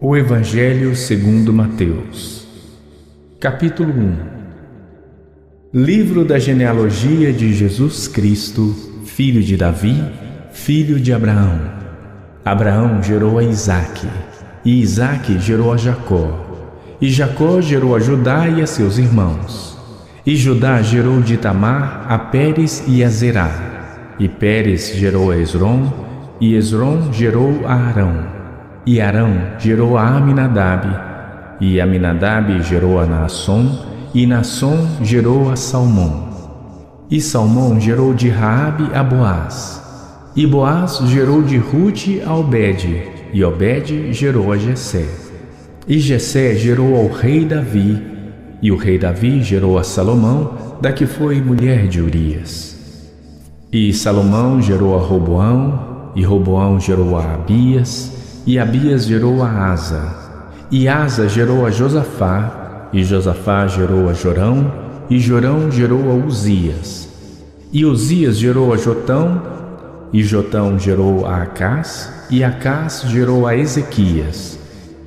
O Evangelho segundo Mateus, capítulo 1. Livro da genealogia de Jesus Cristo, filho de Davi, filho de Abraão. Abraão gerou a Isaque, e Isaque gerou a Jacó, e Jacó gerou a Judá e a seus irmãos. E Judá gerou de Tamar a Pérez e a Zerá, e Pérez gerou a Esrom, e Esrom gerou a Arão. E Arão gerou a Aminadab, e Aminadab gerou a Naasson, e Naasson gerou a Salmão. E Salmão gerou de Raabe a Boaz, e Boaz gerou de Rute a Obed, e Obed gerou a Jessé. E Jessé gerou ao rei Davi, e o rei Davi gerou a Salomão, da que foi mulher de Urias. E Salomão gerou a Roboão, e Roboão gerou a Abias, e Abias gerou a Asa, e Asa gerou a Josafá, e Josafá gerou a Jorão, e Jorão gerou a Uzias. E Uzias gerou a Jotão, e Jotão gerou a Acás, e Acás gerou a Ezequias.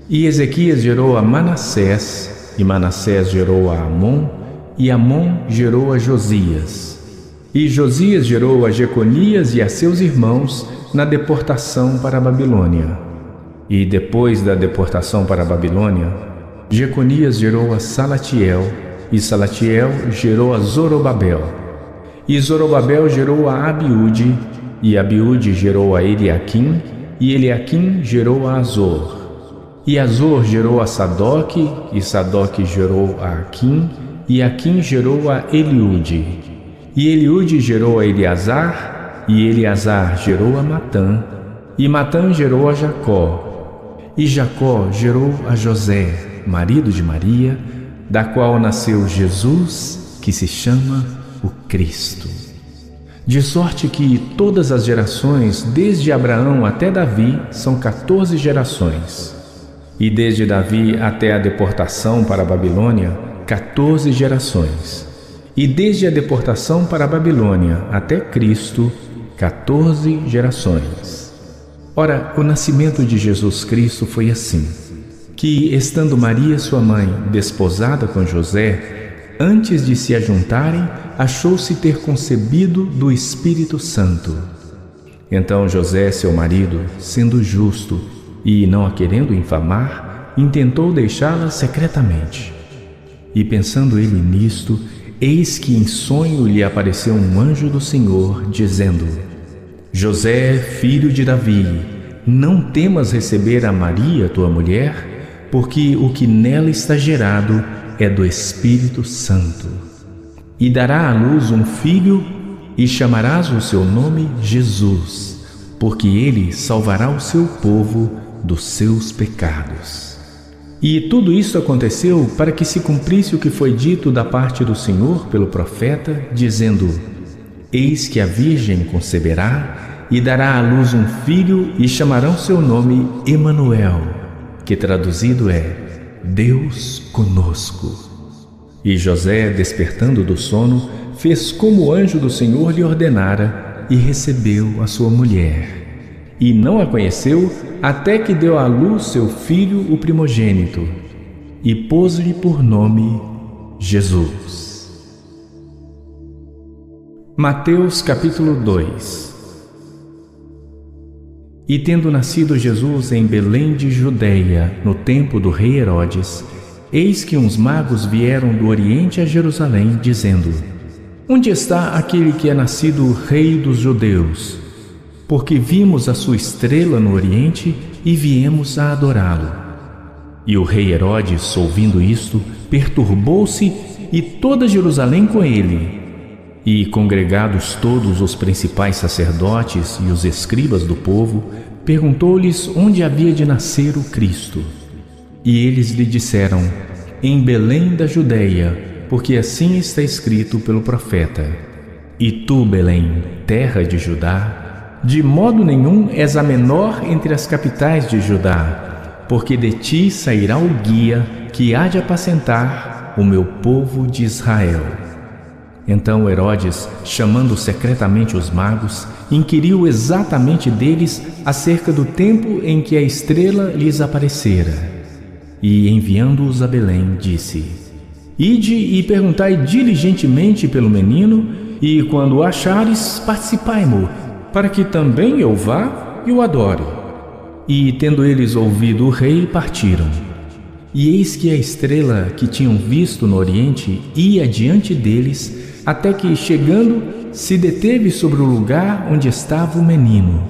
E Ezequias gerou a Manassés, e Manassés gerou a Amon, e Amon gerou a Josias. E Josias gerou a Jeconias e a seus irmãos na deportação para a Babilônia. E depois da deportação para a Babilônia, Jeconias gerou a Salatiel, e Salatiel gerou a Zorobabel. E Zorobabel gerou a Abiúde, e Abiúde gerou a Eliaquim, e Eliaquim gerou a Azor. E Azor gerou a Sadoque, e Sadoque gerou a Aquim, e Aquim gerou a Eliúde. E Eliúde gerou a Eleazar, e Eleazar gerou a Matã, e Matã gerou a Jacó. E Jacó gerou a José, marido de Maria, da qual nasceu Jesus, que se chama o Cristo. De sorte que todas as gerações, desde Abraão até Davi, são 14 gerações. E desde Davi até a deportação para a Babilônia, 14 gerações. E desde a deportação para a Babilônia até Cristo, 14 gerações. Ora, o nascimento de Jesus Cristo foi assim, que, estando Maria, sua mãe, desposada com José, antes de se ajuntarem, achou-se ter concebido do Espírito Santo. Então José, seu marido, sendo justo e não a querendo infamar, intentou deixá-la secretamente. E pensando ele nisto, eis que em sonho lhe apareceu um anjo do Senhor, dizendo: José, filho de Davi, não temas receber a Maria, tua mulher, porque o que nela está gerado é do Espírito Santo. E dará à luz um filho, e chamarás o seu nome Jesus, porque ele salvará o seu povo dos seus pecados. E tudo isso aconteceu para que se cumprisse o que foi dito da parte do Senhor pelo profeta, dizendo: Eis que a Virgem conceberá e dará à luz um filho, e chamarão seu nome Emanuel, que traduzido é Deus conosco. E José, despertando do sono, fez como o anjo do Senhor lhe ordenara, e recebeu a sua mulher. E não a conheceu até que deu à luz seu filho, o primogênito, e pôs-lhe por nome Jesus. Mateus capítulo 2. E tendo nascido Jesus em Belém de Judeia, no tempo do rei Herodes, eis que uns magos vieram do Oriente a Jerusalém, dizendo: Onde está aquele que é nascido rei dos judeus? Porque vimos a sua estrela no Oriente e viemos a adorá-lo. E o rei Herodes, ouvindo isto, perturbou-se, e toda Jerusalém com ele. E, congregados todos os principais sacerdotes e os escribas do povo, perguntou-lhes onde havia de nascer o Cristo. E eles lhe disseram: Em Belém da Judeia, porque assim está escrito pelo profeta: E tu, Belém, terra de Judá, de modo nenhum és a menor entre as capitais de Judá, porque de ti sairá o guia que há de apacentar o meu povo de Israel. Então Herodes, chamando secretamente os magos, inquiriu exatamente deles acerca do tempo em que a estrela lhes aparecera. E, enviando-os a Belém, disse: Ide e perguntai diligentemente pelo menino, e quando o achares, participai-mo, para que também eu vá e o adore. E, tendo eles ouvido o rei, partiram. E eis que a estrela que tinham visto no oriente ia diante deles, até que, chegando, se deteve sobre o lugar onde estava o menino.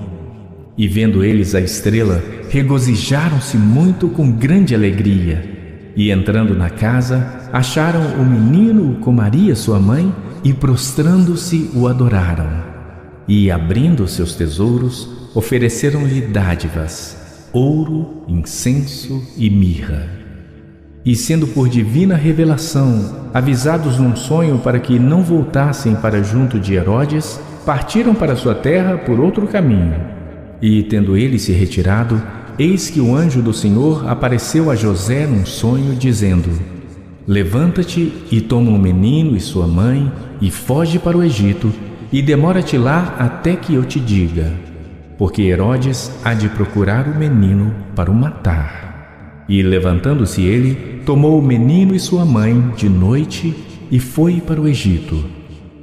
E vendo eles a estrela, regozijaram-se muito com grande alegria. E entrando na casa, acharam o menino com Maria sua mãe, e prostrando-se o adoraram. E, abrindo seus tesouros, ofereceram-lhe dádivas, ouro, incenso e mirra. E, sendo por divina revelação avisados num sonho para que não voltassem para junto de Herodes, partiram para sua terra por outro caminho. E, tendo ele se retirado, eis que o anjo do Senhor apareceu a José num sonho, dizendo: Levanta-te e toma o menino e sua mãe, e foge para o Egito, e demora-te lá até que eu te diga, porque Herodes há de procurar o menino para o matar. E, levantando-se ele, tomou o menino e sua mãe de noite e foi para o Egito.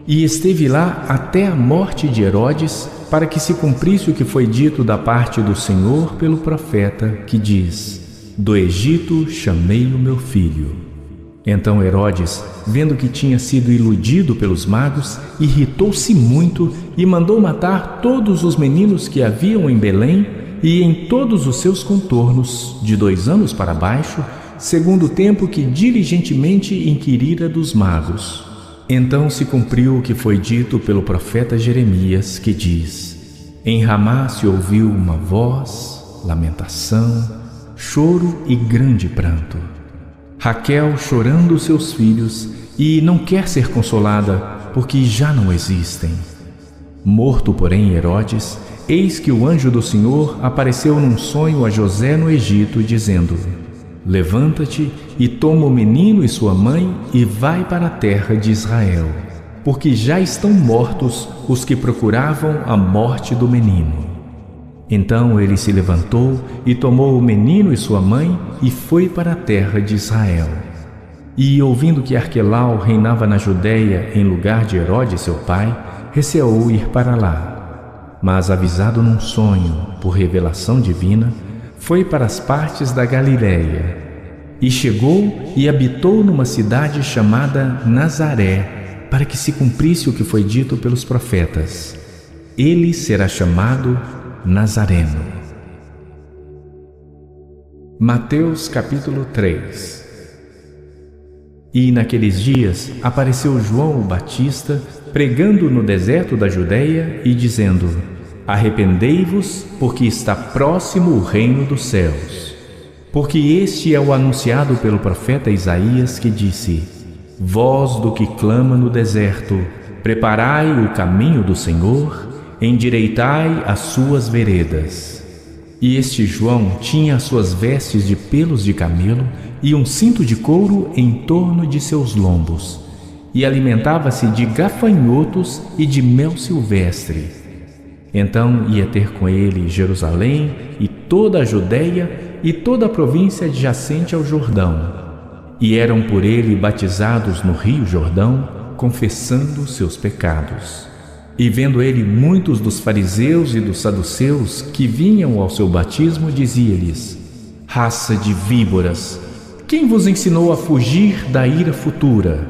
E esteve lá até a morte de Herodes, para que se cumprisse o que foi dito da parte do Senhor pelo profeta, que diz: Do Egito chamei o meu filho. Então Herodes, vendo que tinha sido iludido pelos magos, irritou-se muito e mandou matar todos os meninos que haviam em Belém e em todos os seus contornos, de 2 anos para baixo, segundo o tempo que diligentemente inquirira dos magos. Então se cumpriu o que foi dito pelo profeta Jeremias, que diz: Em Ramá se ouviu uma voz, lamentação, choro e grande pranto. Raquel chorando seus filhos, e não quer ser consolada, porque já não existem. Morto, porém, Herodes, eis que o anjo do Senhor apareceu num sonho a José no Egito, dizendo: Levanta-te e toma o menino e sua mãe e vai para a terra de Israel, porque já estão mortos os que procuravam a morte do menino. Então ele se levantou e tomou o menino e sua mãe e foi para a terra de Israel. E, ouvindo que Arquelau reinava na Judéia em lugar de Herodes seu pai, receou ir para lá. Mas, avisado num sonho por revelação divina, foi para as partes da Galiléia. E chegou e habitou numa cidade chamada Nazaré, para que se cumprisse o que foi dito pelos profetas: Ele será chamado Nazareno. Mateus capítulo 3. E naqueles dias apareceu João o Batista, pregando no deserto da Judéia e dizendo: Arrependei-vos, porque está próximo o reino dos céus. Porque este é o anunciado pelo profeta Isaías, que disse: Voz do que clama no deserto, preparai o caminho do Senhor, endireitai as suas veredas. E este João tinha as suas vestes de pelos de camelo e um cinto de couro em torno de seus lombos, e alimentava-se de gafanhotos e de mel silvestre. Então ia ter com ele Jerusalém e toda a Judéia e toda a província adjacente ao Jordão, e eram por ele batizados no rio Jordão, confessando seus pecados. E vendo ele muitos dos fariseus e dos saduceus que vinham ao seu batismo, dizia-lhes: Raça de víboras, quem vos ensinou a fugir da ira futura?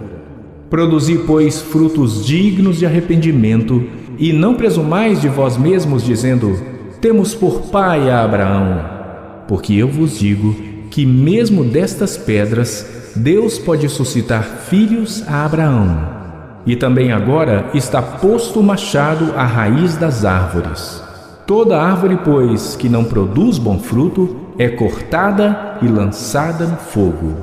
Produzi, pois, frutos dignos de arrependimento, e não presumais de vós mesmos, dizendo: Temos por pai a Abraão. Porque eu vos digo que mesmo destas pedras Deus pode suscitar filhos a Abraão. E também agora está posto o machado à raiz das árvores. Toda árvore, pois, que não produz bom fruto, é cortada e lançada no fogo.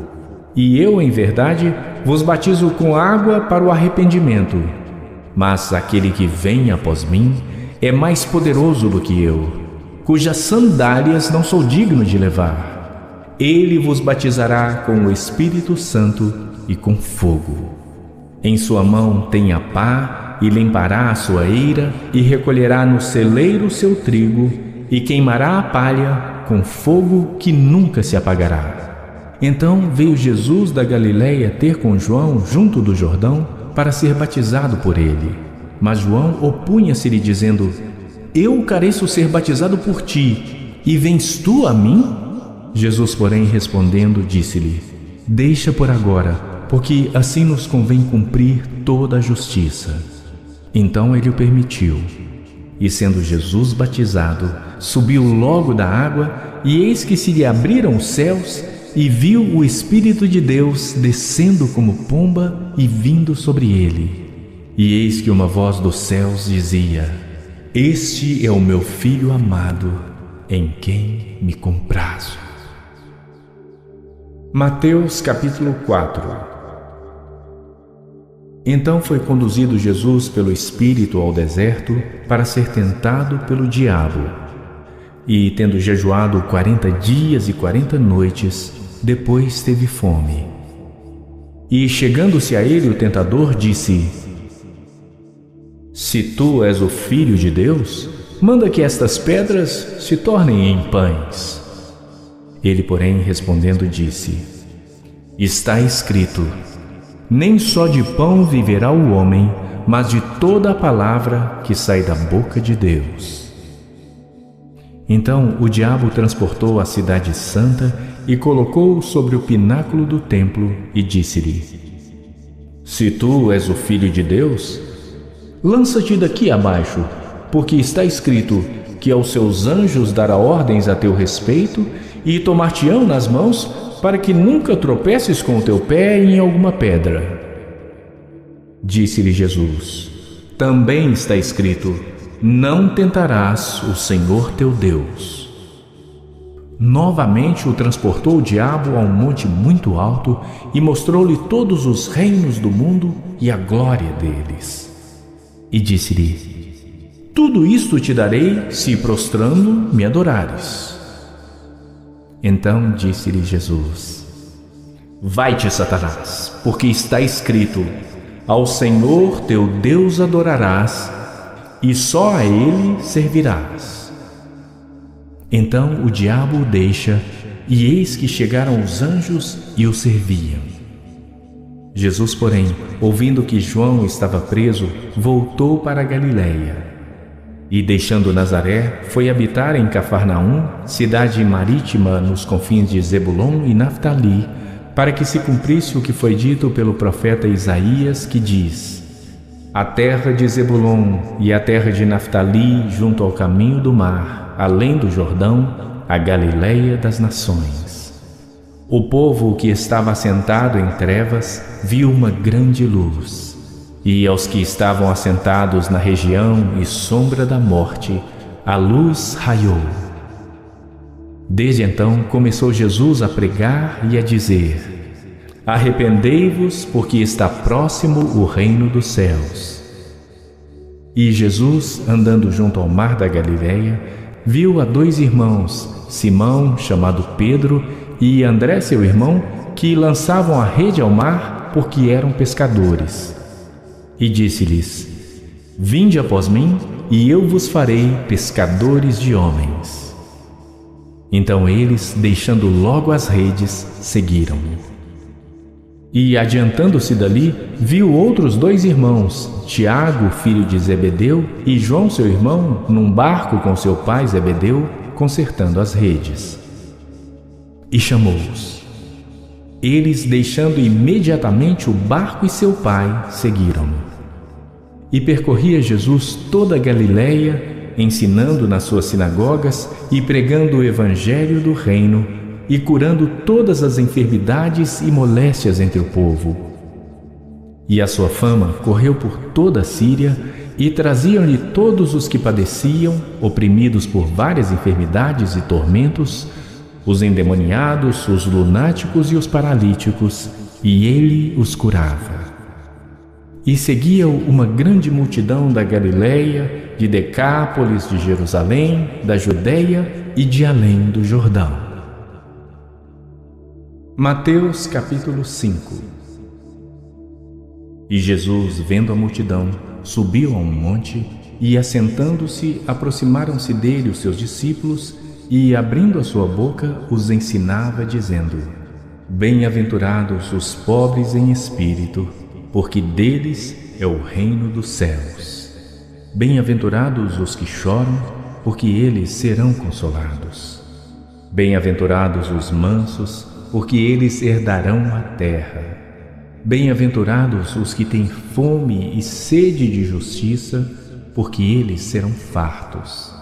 E eu, em verdade, vos batizo com água para o arrependimento. Mas aquele que vem após mim é mais poderoso do que eu, cujas sandálias não sou digno de levar. Ele vos batizará com o Espírito Santo e com fogo. Em sua mão tem a pá, e limpará a sua eira, e recolherá no celeiro o seu trigo, e queimará a palha com fogo que nunca se apagará. Então veio Jesus da Galiléia ter com João junto do Jordão para ser batizado por ele. Mas João opunha-se-lhe dizendo: Eu careço ser batizado por ti, e vens tu a mim? Jesus, porém, respondendo, disse-lhe: Deixa por agora, porque assim nos convém cumprir toda a justiça. Então ele o permitiu. E sendo Jesus batizado, subiu logo da água, e eis que se lhe abriram os céus, e viu o Espírito de Deus descendo como pomba e vindo sobre ele. E eis que uma voz dos céus dizia: Este é o meu Filho amado, em quem me comprazo. Mateus capítulo 4. Então foi conduzido Jesus pelo Espírito ao deserto para ser tentado pelo diabo. E, tendo jejuado 40 dias e 40 noites, depois teve fome. E, chegando-se a ele o tentador, disse: Se tu és o Filho de Deus, manda que estas pedras se tornem em pães. Ele, porém, respondendo, disse: Está escrito: Nem só de pão viverá o homem, mas de toda a palavra que sai da boca de Deus. Então o diabo o transportou à cidade santa e colocou-o sobre o pináculo do templo e disse-lhe: Se tu és o Filho de Deus, lança-te daqui abaixo, porque está escrito que aos seus anjos dará ordens a teu respeito e tomar-te-ão nas mãos para que nunca tropeces com o teu pé em alguma pedra. Disse-lhe Jesus: Também está escrito: Não tentarás o Senhor teu Deus. Novamente o transportou o diabo a um monte muito alto e mostrou-lhe todos os reinos do mundo e a glória deles. E disse-lhe: Tudo isto te darei, se prostrando me adorares. Então disse-lhe Jesus: Vai-te, Satanás, porque está escrito: Ao Senhor teu Deus adorarás, e só a Ele servirás. Então o diabo o deixa, e eis que chegaram os anjos e o serviam. Jesus, porém, ouvindo que João estava preso, voltou para a Galiléia. E, deixando Nazaré, foi habitar em Cafarnaum, cidade marítima nos confins de Zebulon e Naftali, para que se cumprisse o que foi dito pelo profeta Isaías, que diz: A terra de Zebulon e a terra de Naftali, junto ao caminho do mar, além do Jordão, a Galiléia das nações. O povo que estava assentado em trevas viu uma grande luz. E aos que estavam assentados na região e sombra da morte, a luz raiou. Desde então começou Jesus a pregar e a dizer: Arrependei-vos, porque está próximo o reino dos céus. E Jesus, andando junto ao mar da Galiléia, viu a dois irmãos, Simão, chamado Pedro, e André, seu irmão, que lançavam a rede ao mar, porque eram pescadores. E disse-lhes: Vinde após mim, e eu vos farei pescadores de homens. Então eles, deixando logo as redes, seguiram-me. E, adiantando-se dali, viu outros dois irmãos, Tiago, filho de Zebedeu, e João, seu irmão, num barco com seu pai Zebedeu, consertando as redes. E chamou-os. Eles, deixando imediatamente o barco e seu pai, seguiram-no. E percorria Jesus toda a Galiléia, ensinando nas suas sinagogas e pregando o evangelho do reino e curando todas as enfermidades e moléstias entre o povo. E a sua fama correu por toda a Síria, e traziam-lhe todos os que padeciam, oprimidos por várias enfermidades e tormentos, os endemoniados, os lunáticos e os paralíticos, e ele os curava. E seguia-o uma grande multidão da Galiléia, de Decápolis, de Jerusalém, da Judeia e de além do Jordão. Mateus capítulo 5. E Jesus, vendo a multidão, subiu a um monte e, assentando-se, aproximaram-se dele os seus discípulos e, abrindo a sua boca, os ensinava, dizendo: Bem-aventurados os pobres em espírito, porque deles é o reino dos céus. Bem-aventurados os que choram, porque eles serão consolados. Bem-aventurados os mansos, porque eles herdarão a terra. Bem-aventurados os que têm fome e sede de justiça, porque eles serão fartos.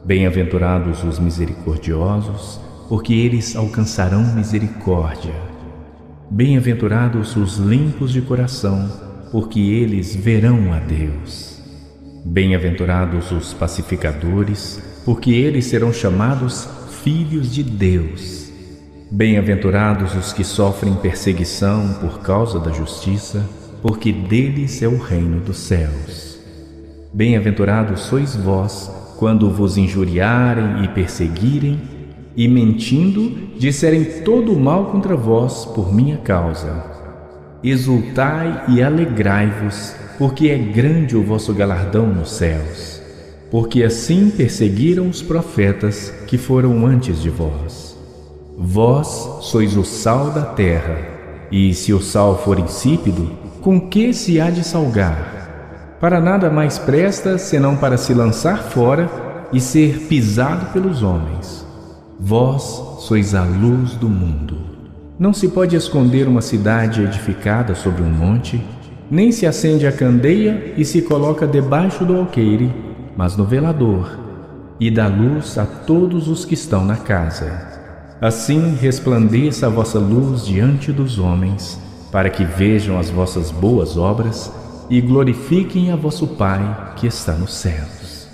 Bem-aventurados os misericordiosos, porque eles alcançarão misericórdia. Bem-aventurados os limpos de coração, porque eles verão a Deus. Bem-aventurados os pacificadores, porque eles serão chamados filhos de Deus. Bem-aventurados os que sofrem perseguição por causa da justiça, porque deles é o reino dos céus. Bem-aventurados sois vós, quando vos injuriarem e perseguirem, e mentindo, disserem todo o mal contra vós por minha causa. Exultai e alegrai-vos, porque é grande o vosso galardão nos céus, porque assim perseguiram os profetas que foram antes de vós. Vós sois o sal da terra, e se o sal for insípido, com que se há de salgar? Para nada mais presta, senão para se lançar fora e ser pisado pelos homens. Vós sois a luz do mundo. Não se pode esconder uma cidade edificada sobre um monte, nem se acende a candeia e se coloca debaixo do alqueire, mas no velador, e dá luz a todos os que estão na casa. Assim resplandeça a vossa luz diante dos homens, para que vejam as vossas boas obras e glorifiquem a vosso Pai que está nos céus.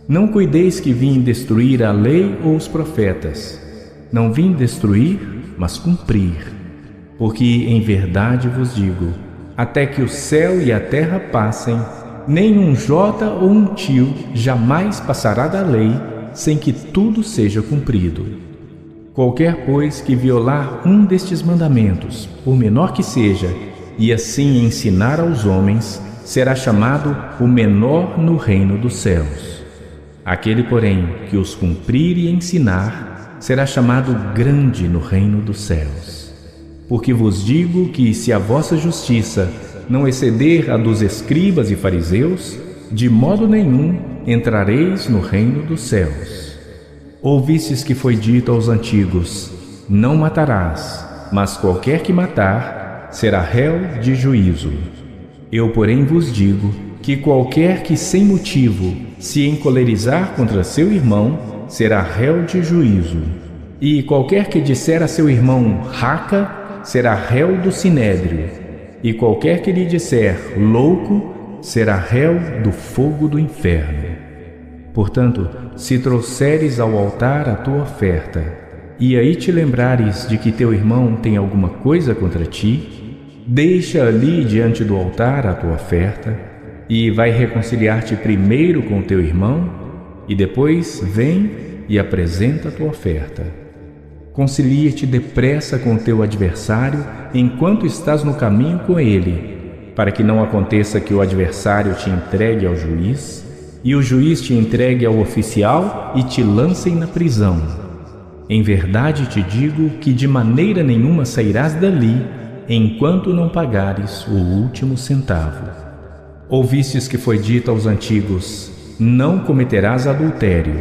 Não cuideis que vim destruir a lei ou os profetas. Não vim destruir, mas cumprir. Porque em verdade vos digo, até que o céu e a terra passem, nem um jota ou um tio jamais passará da lei, sem que tudo seja cumprido. Qualquer, pois, que violar um destes mandamentos, por menor que seja, e assim ensinar aos homens, será chamado o menor no reino dos céus. Aquele, porém, que os cumprir e ensinar, será chamado grande no reino dos céus. Porque vos digo que, se a vossa justiça não exceder a dos escribas e fariseus, de modo nenhum entrareis no reino dos céus. Ouvistes que foi dito aos antigos: Não matarás, mas qualquer que matar será réu de juízo. Eu, porém, vos digo que qualquer que sem motivo se encolerizar contra seu irmão será réu de juízo. E qualquer que disser a seu irmão raca será réu do sinédrio. E qualquer que lhe disser louco será réu do fogo do inferno. Portanto, se trouxeres ao altar a tua oferta, e aí te lembrares de que teu irmão tem alguma coisa contra ti, deixa ali diante do altar a tua oferta, e vai reconciliar-te primeiro com teu irmão, e depois vem e apresenta a tua oferta. Concilia-te depressa com o teu adversário enquanto estás no caminho com ele, para que não aconteça que o adversário te entregue ao juiz, e o juiz te entregue ao oficial e te lancem na prisão. Em verdade te digo que de maneira nenhuma sairás dali, enquanto não pagares o último centavo. Ouvistes que foi dito aos antigos: Não cometerás adultério.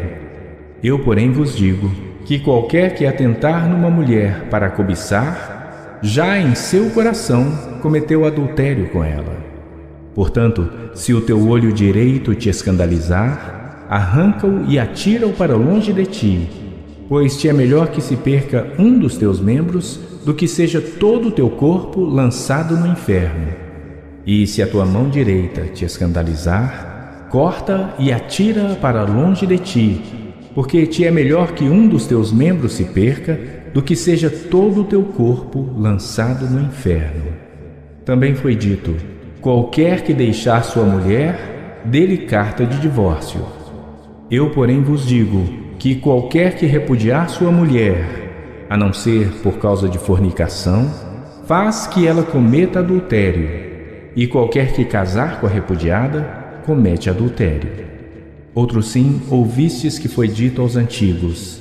Eu, porém, vos digo que qualquer que atentar numa mulher para cobiçar, já em seu coração cometeu adultério com ela. Portanto, se o teu olho direito te escandalizar, arranca-o e atira-o para longe de ti, pois te é melhor que se perca um dos teus membros do que seja todo o teu corpo lançado no inferno. E se a tua mão direita te escandalizar, corta e atira-a para longe de ti, porque te é melhor que um dos teus membros se perca do que seja todo o teu corpo lançado no inferno. Também foi dito: qualquer que deixar sua mulher, dê-lhe carta de divórcio. Eu, porém, vos digo que qualquer que repudiar sua mulher, a não ser por causa de fornicação, faz que ela cometa adultério. e qualquer que casar com a repudiada comete adultério. Outro sim ouvistes que foi dito aos antigos: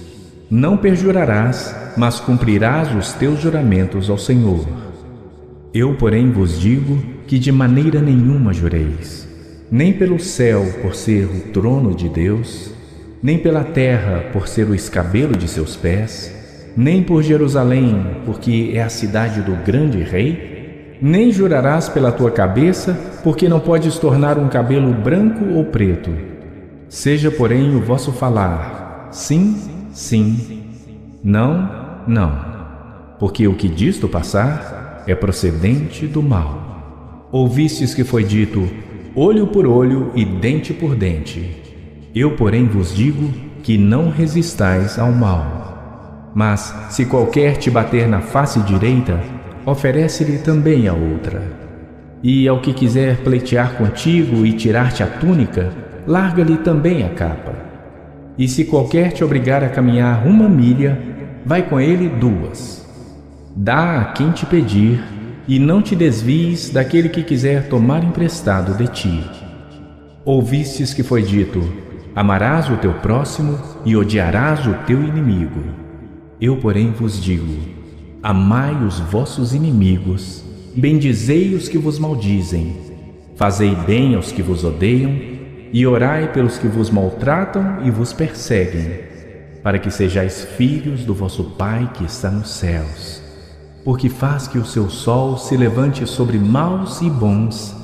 não perjurarás, mas cumprirás os teus juramentos ao Senhor. Eu, porém, vos digo que de maneira nenhuma jureis, nem pelo céu, por ser o trono de Deus, nem pela terra, por ser o escabelo de seus pés, nem por Jerusalém, porque é a cidade do grande rei, nem jurarás pela tua cabeça, porque não podes tornar um cabelo branco ou preto. Seja, porém, o vosso falar sim, sim, não, não, porque o que disto passar é procedente do mal. Ouvistes que foi dito: olho por olho e dente por dente. Eu, porém, vos digo que não resistais ao mal. Mas, se qualquer te bater na face direita, oferece-lhe também a outra. E ao que quiser pleitear contigo e tirar-te a túnica, larga-lhe também a capa. E se qualquer te obrigar a caminhar 1 milha, vai com ele 2. Dá a quem te pedir, e não te desvies daquele que quiser tomar emprestado de ti. Ouvistes que foi dito: amarás o teu próximo e odiarás o teu inimigo. Eu, porém, vos digo: amai os vossos inimigos, bendizei os que vos maldizem, fazei bem aos que vos odeiam, e orai pelos que vos maltratam e vos perseguem, para que sejais filhos do vosso Pai que está nos céus. Porque faz que o seu sol se levante sobre maus e bons,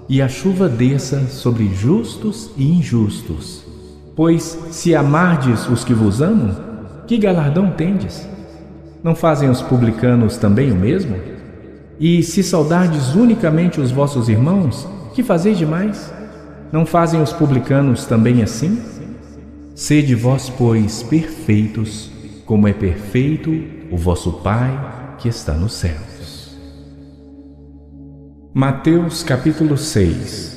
e a chuva desça sobre justos e injustos. Pois, se amardes os que vos amam, que galardão tendes? Não fazem os publicanos também o mesmo? E se saudardes unicamente os vossos irmãos, que fazeis demais? Não fazem os publicanos também assim? Sede vós, pois, perfeitos, como é perfeito o vosso Pai que está nos céus. Mateus capítulo 6.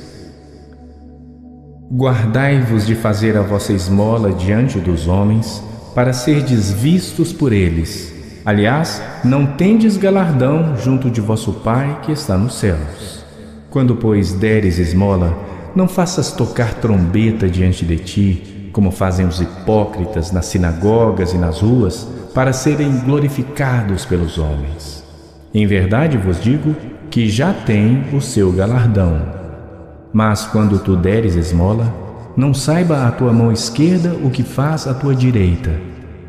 Guardai-vos de fazer a vossa esmola diante dos homens, para serdes vistos por eles. Aliás, não tendes galardão junto de vosso Pai que está nos céus. Quando, pois, deres esmola, não faças tocar trombeta diante de ti, como fazem os hipócritas nas sinagogas e nas ruas, para serem glorificados pelos homens. Em verdade vos digo que já têm o seu galardão. Mas quando tu deres esmola, não saiba a tua mão esquerda o que faz a tua direita,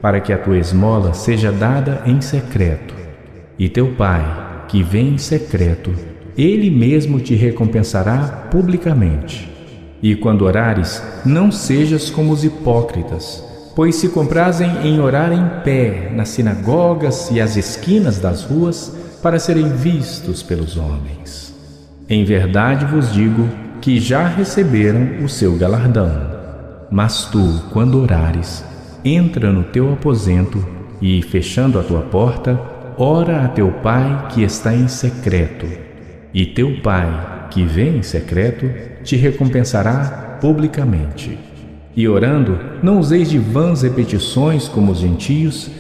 para que a tua esmola seja dada em secreto. E teu Pai, que vem em secreto, Ele mesmo te recompensará publicamente. E quando orares, não sejas como os hipócritas, pois se comprazem em orar em pé nas sinagogas e às esquinas das ruas, para serem vistos pelos homens. Em verdade vos digo que já receberam o seu galardão. Mas tu, quando orares, entra no teu aposento e, fechando a tua porta, ora a teu Pai que está em secreto. E teu Pai, que vem em secreto, te recompensará publicamente. E orando, não useis de vãs repetições como os gentios,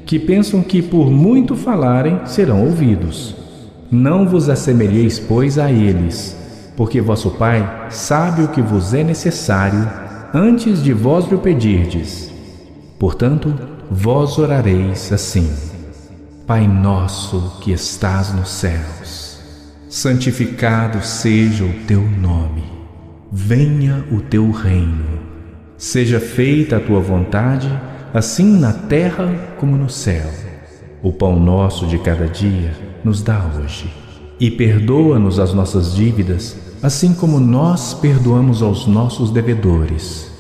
que pensam que por muito falarem serão ouvidos. Não vos assemelheis, pois, a eles, porque vosso Pai sabe o que vos é necessário antes de vós lhe pedirdes. Portanto, vós orareis assim: Pai nosso que estás nos céus, santificado seja o teu nome. Venha o teu reino. Seja feita a tua vontade, assim na terra como no céu. O pão nosso de cada dia nos dá hoje. E perdoa-nos as nossas dívidas, assim como nós perdoamos aos nossos devedores.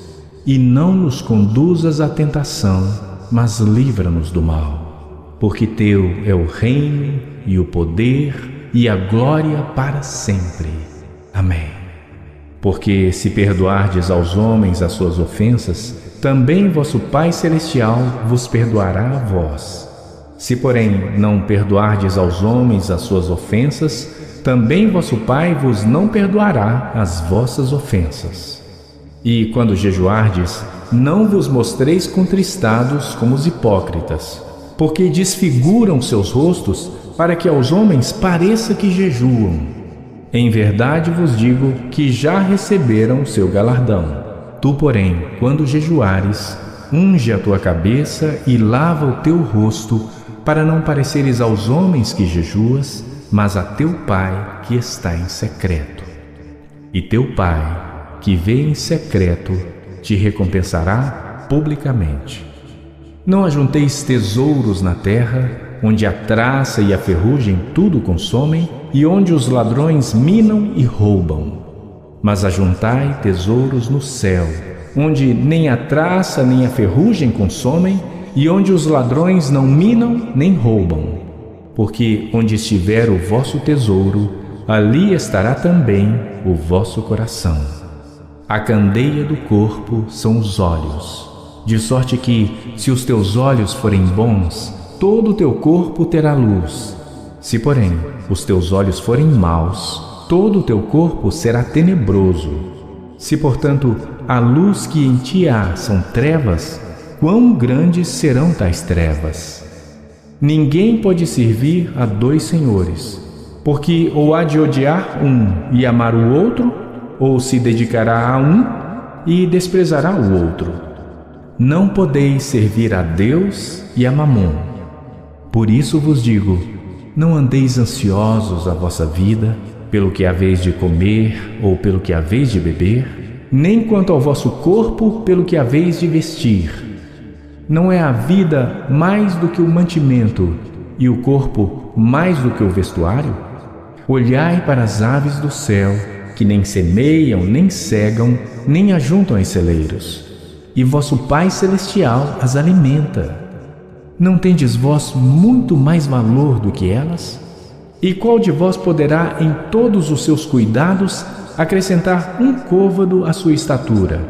E não nos conduzas à tentação, mas livra-nos do mal. Porque teu é o reino e o poder e a glória para sempre. Amém. Porque se perdoardes aos homens as suas ofensas, também vosso Pai Celestial vos perdoará a vós. Se, porém, não perdoardes aos homens as suas ofensas, também vosso Pai vos não perdoará as vossas ofensas. E quando jejuardes, não vos mostreis contristados como os hipócritas, porque desfiguram seus rostos para que aos homens pareça que jejuam. Em verdade vos digo que já receberam o seu galardão. Tu, porém, quando jejuares, unge a tua cabeça e lava o teu rosto, para não pareceres aos homens que jejuas, mas a teu Pai que está em secreto. E teu Pai, que vê em secreto, te recompensará publicamente. Não ajunteis tesouros na terra, onde a traça e a ferrugem tudo consomem, e onde os ladrões minam e roubam. Mas ajuntai tesouros no céu, onde nem a traça nem a ferrugem consomem, e onde os ladrões não minam nem roubam. Porque onde estiver o vosso tesouro, ali estará também o vosso coração. A candeia do corpo são os olhos, de sorte que, se os teus olhos forem bons, todo o teu corpo terá luz. Se, porém, os teus olhos forem maus, todo o teu corpo será tenebroso. Se, portanto, a luz que em ti há são trevas, quão grandes serão tais trevas? Ninguém pode servir a dois senhores, porque ou há de odiar um e amar o outro, ou se dedicará a um e desprezará o outro. Não podeis servir a Deus e a Mamon. Por isso vos digo, não andeis ansiosos a vossa vida, pelo que haveis de comer ou pelo que haveis de beber, nem quanto ao vosso corpo pelo que haveis de vestir. Não é a vida mais do que o mantimento, e o corpo mais do que o vestuário? Olhai para as aves do céu, que nem semeiam, nem cegam, nem ajuntam em celeiros, e vosso Pai Celestial as alimenta. Não tendes vós muito mais valor do que elas? E qual de vós poderá, em todos os seus cuidados, acrescentar um côvado à sua estatura?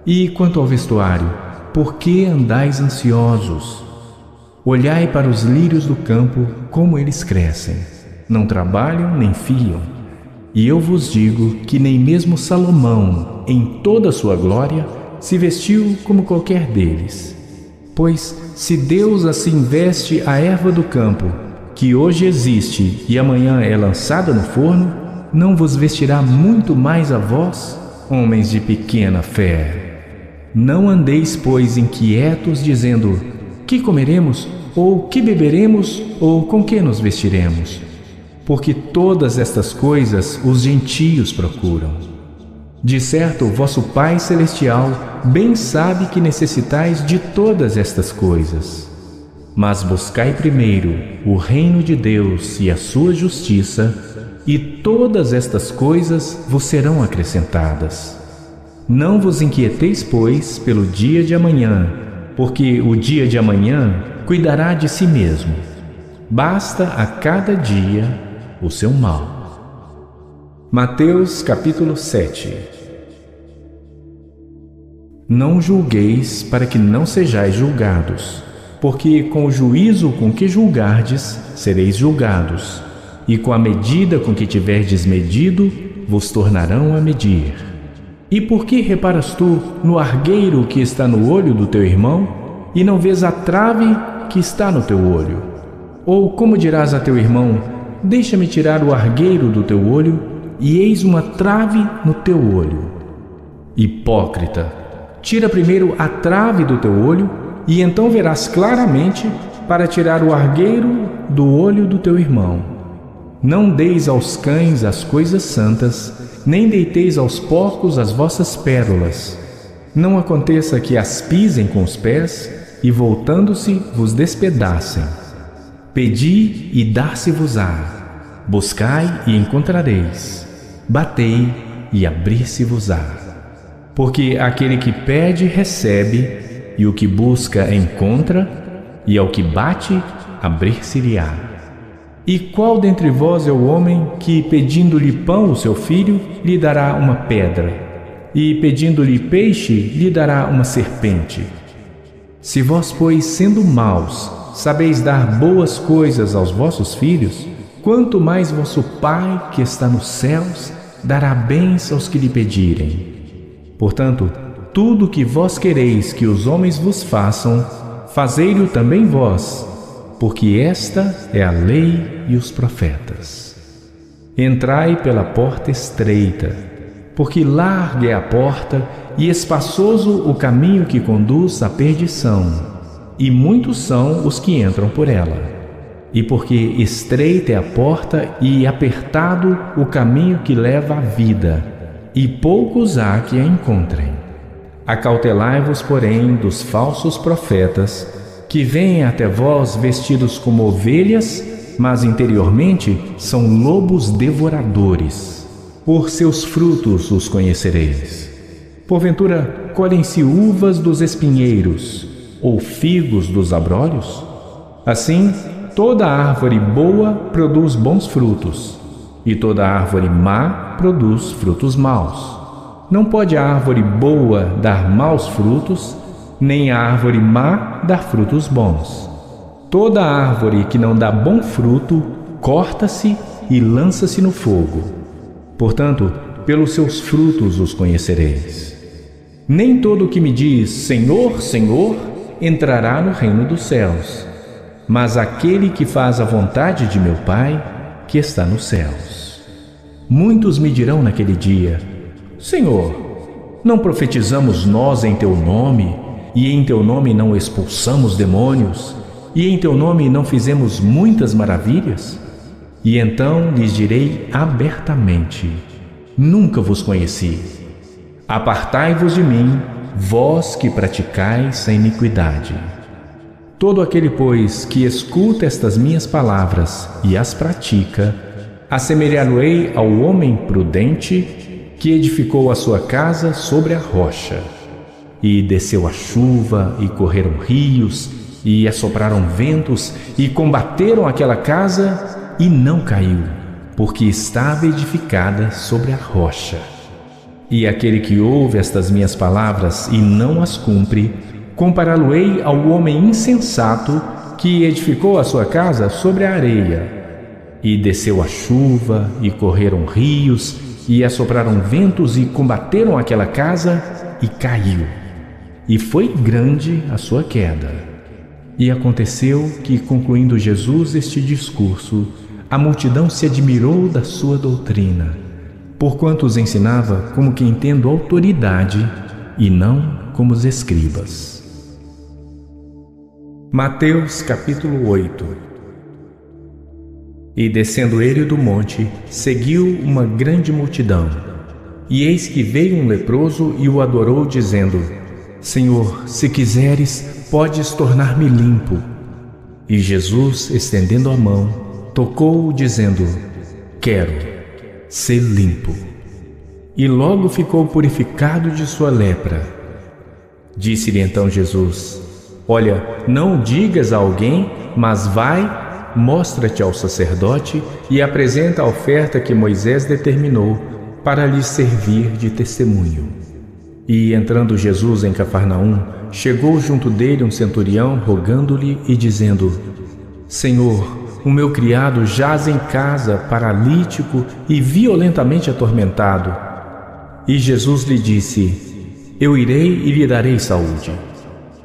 E quanto ao vestuário, por que andais ansiosos? Olhai para os lírios do campo, como eles crescem. Não trabalham nem fiam. E eu vos digo que nem mesmo Salomão, em toda a sua glória, se vestiu como qualquer deles. Pois, se Deus assim veste a erva do campo, que hoje existe e amanhã é lançada no forno, não vos vestirá muito mais a vós, homens de pequena fé? Não andeis, pois, inquietos, dizendo: que comeremos, ou que beberemos, ou com que nos vestiremos? Porque todas estas coisas os gentios procuram. De certo, o vosso Pai Celestial bem sabe que necessitais de todas estas coisas. Mas buscai primeiro o reino de Deus e a sua justiça, e todas estas coisas vos serão acrescentadas. Não vos inquieteis, pois, pelo dia de amanhã, porque o dia de amanhã cuidará de si mesmo. Basta a cada dia o seu mal. Mateus capítulo 7. Não julgueis para que não sejais julgados, porque com o juízo com que julgardes, sereis julgados, e com a medida com que tiverdes medido, vos tornarão a medir. E por que reparas tu no argueiro que está no olho do teu irmão, e não vês a trave que está no teu olho? Ou como dirás a teu irmão: deixa-me tirar o argueiro do teu olho, e eis uma trave no teu olho? Hipócrita, tira primeiro a trave do teu olho, e então verás claramente para tirar o argueiro do olho do teu irmão. Não deis aos cães as coisas santas, nem deiteis aos porcos as vossas pérolas. Não aconteça que as pisem com os pés, e voltando-se vos despedacem. Pedi e dar-se-vos-á, buscai e encontrareis, batei e abrir-se-vos-á. Porque aquele que pede recebe, e o que busca encontra, e ao que bate abrir-se-lhe-á. E qual dentre vós é o homem que, pedindo-lhe pão o seu filho, lhe dará uma pedra, e pedindo-lhe peixe lhe dará uma serpente? Se vós, pois, sendo maus, sabeis dar boas coisas aos vossos filhos, quanto mais vosso Pai, que está nos céus, dará bens aos que lhe pedirem. Portanto, tudo o que vós quereis que os homens vos façam, fazei-o também vós, porque esta é a lei e os profetas. Entrai pela porta estreita, porque larga é a porta e espaçoso o caminho que conduz à perdição, e muitos são os que entram por ela. E porque estreita é a porta e apertado o caminho que leva à vida, e poucos há que a encontrem. Acautelai-vos, porém, dos falsos profetas, que vêm até vós vestidos como ovelhas, mas interiormente são lobos devoradores. Por seus frutos os conhecereis. Porventura, colhem-se uvas dos espinheiros, ou figos dos abrolhos? Assim, toda árvore boa produz bons frutos, e toda árvore má produz frutos maus. Não pode a árvore boa dar maus frutos, nem a árvore má dar frutos bons. Toda árvore que não dá bom fruto, corta-se e lança-se no fogo. Portanto, pelos seus frutos os conhecereis. Nem todo o que me diz Senhor, Senhor, entrará no reino dos céus, mas aquele que faz a vontade de meu Pai, que está nos céus. Muitos me dirão naquele dia: Senhor, não profetizamos nós em teu nome, e em teu nome não expulsamos demônios, e em teu nome não fizemos muitas maravilhas? E então lhes direi abertamente: nunca vos conheci. Apartai-vos de mim, vós que praticais a iniquidade. Todo aquele, pois, que escuta estas minhas palavras e as pratica, assemelhá-lo-ei ao homem prudente que edificou a sua casa sobre a rocha. E desceu a chuva, e correram rios, e assopraram ventos, e combateram aquela casa, e não caiu, porque estava edificada sobre a rocha. E aquele que ouve estas minhas palavras e não as cumpre, compará-lo-ei ao homem insensato que edificou a sua casa sobre a areia. E desceu a chuva, e correram rios, e assopraram ventos, e combateram aquela casa, e caiu. E foi grande a sua queda. E aconteceu que, concluindo Jesus este discurso, a multidão se admirou da sua doutrina, porquanto os ensinava como quem tendo autoridade, e não como os escribas. Mateus capítulo 8. E descendo ele do monte, seguiu uma grande multidão. E eis que veio um leproso e o adorou, dizendo: Senhor, se quiseres, podes tornar-me limpo. E Jesus, estendendo a mão, tocou-o, dizendo: Quero, ser limpo. E logo ficou purificado de sua lepra. Disse-lhe então Jesus: Olha, não digas a alguém, mas vai, mostra-te ao sacerdote e apresenta a oferta que Moisés determinou para lhe servir de testemunho. E entrando Jesus em Cafarnaum, chegou junto dele um centurião, rogando-lhe e dizendo: Senhor, o meu criado jaz em casa, paralítico e violentamente atormentado. E Jesus lhe disse: Eu irei e lhe darei saúde.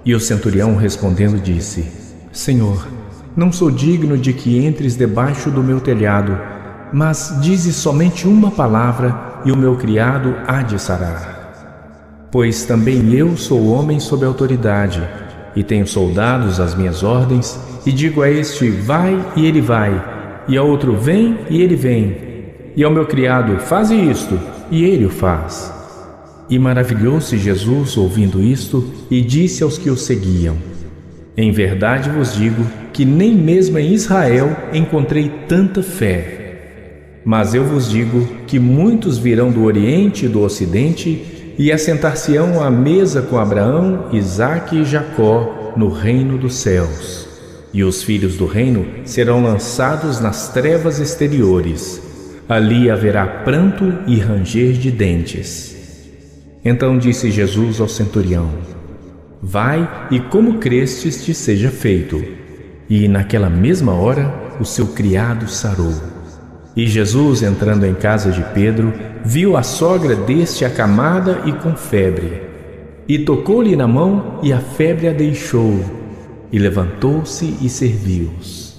E o centurião respondendo disse: Senhor, não sou digno de que entres debaixo do meu telhado, mas dize somente uma palavra e o meu criado há de sarar. Pois também eu sou homem sob autoridade, e tenho soldados às minhas ordens, e digo a este: vai, e ele vai, e ao outro: vem, e ele vem, e ao meu criado: faze isto, e ele o faz. E maravilhou-se Jesus ouvindo isto, e disse aos que o seguiam: Em verdade vos digo que nem mesmo em Israel encontrei tanta fé. Mas eu vos digo que muitos virão do Oriente e do Ocidente e assentar-se-ão à mesa com Abraão, Isaque e Jacó no reino dos céus. E os filhos do reino serão lançados nas trevas exteriores. Ali haverá pranto e ranger de dentes. Então disse Jesus ao centurião: Vai, e como crestes te seja feito. E naquela mesma hora o seu criado sarou. E Jesus, entrando em casa de Pedro, viu a sogra deste acamada e com febre. E tocou-lhe na mão, e a febre a deixou. E levantou-se e serviu-os.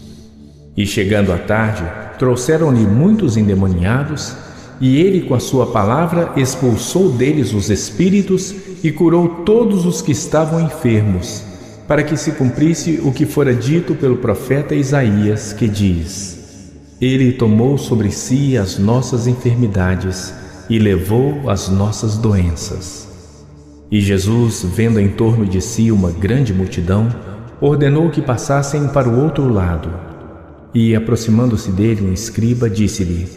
E chegando à tarde, trouxeram-lhe muitos endemoniados, e ele com a sua palavra expulsou deles os espíritos e curou todos os que estavam enfermos, para que se cumprisse o que fora dito pelo profeta Isaías, que diz: Ele tomou sobre si as nossas enfermidades e levou as nossas doenças. E Jesus, vendo em torno de si uma grande multidão, ordenou que passassem para o outro lado. E, aproximando-se dele um escriba, disse-lhe: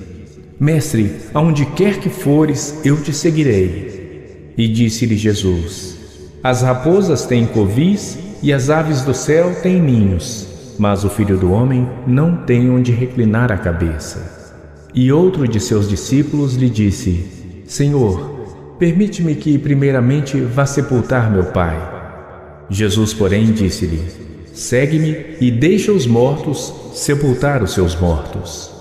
Mestre, aonde quer que fores, eu te seguirei. E disse-lhe Jesus: As raposas têm covis e as aves do céu têm ninhos, mas o Filho do Homem não tem onde reclinar a cabeça. E outro de seus discípulos lhe disse: Senhor, permite-me que primeiramente vá sepultar meu pai. Jesus, porém, disse-lhe: Segue-me e deixa os mortos sepultar os seus mortos.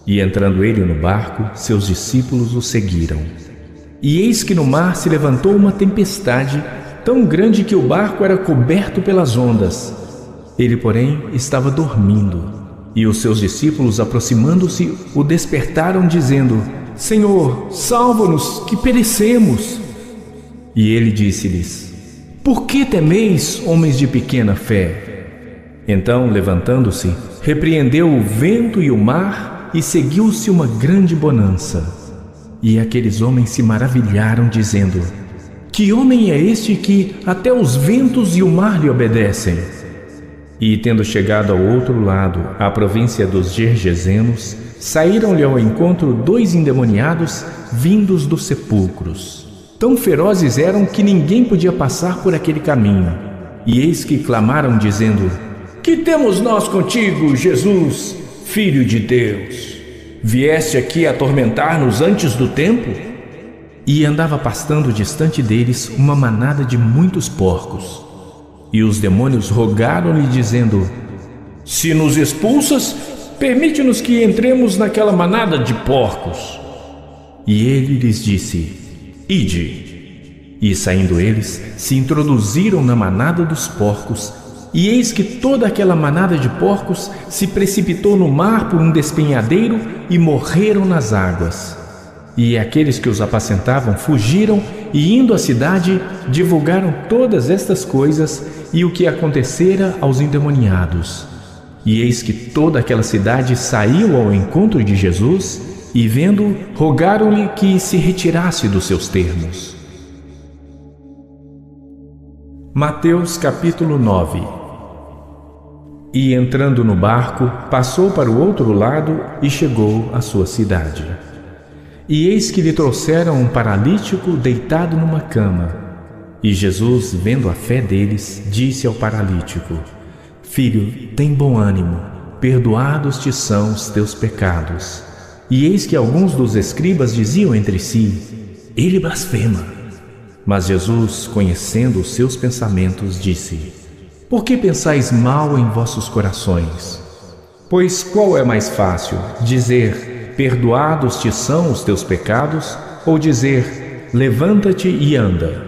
E entrando ele no barco, seus discípulos o seguiram. E eis que no mar se levantou uma tempestade tão grande que o barco era coberto pelas ondas. Ele, porém, estava dormindo. E os seus discípulos, aproximando-se, o despertaram, dizendo: Senhor, salva-nos, que perecemos. E ele disse-lhes: Por que temeis, homens de pequena fé? Então, levantando-se, repreendeu o vento e o mar, e seguiu-se uma grande bonança. E aqueles homens se maravilharam, dizendo: Que homem é este que até os ventos e o mar lhe obedecem? E, tendo chegado ao outro lado, à província dos Gergesenos, saíram-lhe ao encontro 2 endemoniados vindos dos sepulcros. Tão ferozes eram que ninguém podia passar por aquele caminho. E eis que clamaram, dizendo: Que temos nós contigo, Jesus, Filho de Deus? Vieste aqui atormentar-nos antes do tempo? E andava pastando distante deles uma manada de muitos porcos. E os demônios rogaram-lhe, dizendo: Se nos expulsas, permite-nos que entremos naquela manada de porcos. E ele lhes disse: Ide. E saindo eles, se introduziram na manada dos porcos, e eis que toda aquela manada de porcos se precipitou no mar por um despenhadeiro e morreram nas águas. E aqueles que os apacentavam fugiram e, indo à cidade, divulgaram todas estas coisas e o que acontecera aos endemoniados. E eis que toda aquela cidade saiu ao encontro de Jesus e, vendo, rogaram-lhe que se retirasse dos seus termos. Mateus capítulo 9. E entrando no barco, passou para o outro lado e chegou à sua cidade. E eis que lhe trouxeram um paralítico deitado numa cama. E Jesus, vendo a fé deles, disse ao paralítico: Filho, tem bom ânimo, perdoados te são os teus pecados. E eis que alguns dos escribas diziam entre si: Ele blasfema. Mas Jesus, conhecendo os seus pensamentos, disse: Por que pensais mal em vossos corações? Pois qual é mais fácil, dizer: Perdoados te são os teus pecados, ou dizer: Levanta-te e anda?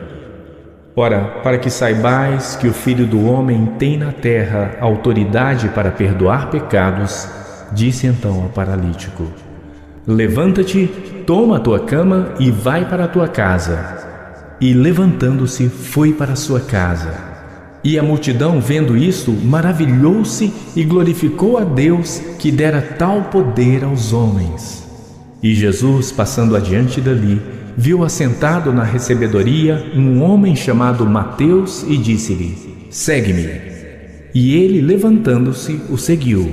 Ora, para que saibais que o Filho do Homem tem na terra autoridade para perdoar pecados, disse então ao paralítico: Levanta-te, toma a tua cama e vai para a tua casa. E levantando-se, foi para a sua casa. E a multidão, vendo isto, maravilhou-se e glorificou a Deus, que dera tal poder aos homens. E Jesus, passando adiante dali, viu assentado na recebedoria um homem chamado Mateus e disse-lhe: Segue-me. E ele, levantando-se, o seguiu.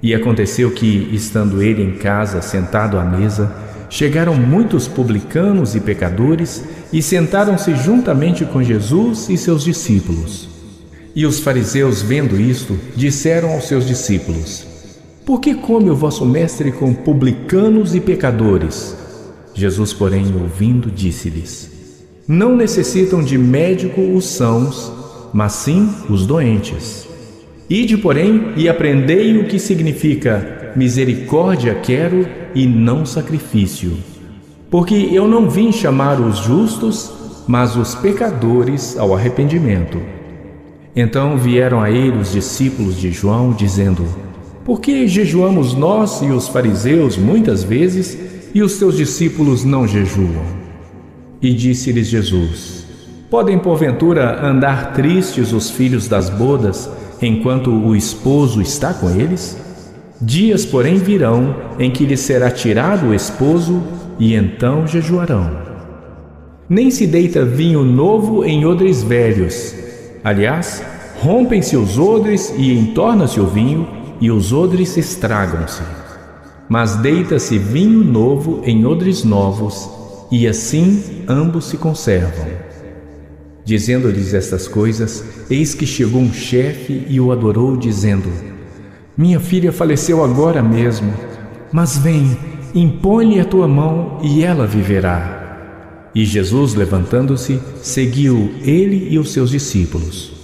E aconteceu que, estando ele em casa, sentado à mesa, chegaram muitos publicanos e pecadores e sentaram-se juntamente com Jesus e seus discípulos. E os fariseus, vendo isto, disseram aos seus discípulos: Por que come o vosso mestre com publicanos e pecadores? Jesus, porém, ouvindo, disse-lhes: Não necessitam de médico os sãos, mas sim os doentes. Ide, porém, e aprendei o que significa: misericórdia quero e não sacrifício. Porque eu não vim chamar os justos, mas os pecadores ao arrependimento. Então vieram a ele os discípulos de João, dizendo: por que jejuamos nós e os fariseus muitas vezes, e os teus discípulos não jejuam? E disse-lhes Jesus: podem porventura andar tristes os filhos das bodas, enquanto o esposo está com eles? Dias, porém, virão em que lhes será tirado o esposo, e então jejuarão. Nem se deita vinho novo em odres velhos. Aliás, rompem-se os odres e entorna-se o vinho, e os odres estragam-se. Mas deita-se vinho novo em odres novos, e assim ambos se conservam. Dizendo-lhes estas coisas, eis que chegou um chefe e o adorou, dizendo: minha filha faleceu agora mesmo, mas vem, impõe-lhe a tua mão e ela viverá. E Jesus, levantando-se, seguiu ele e os seus discípulos.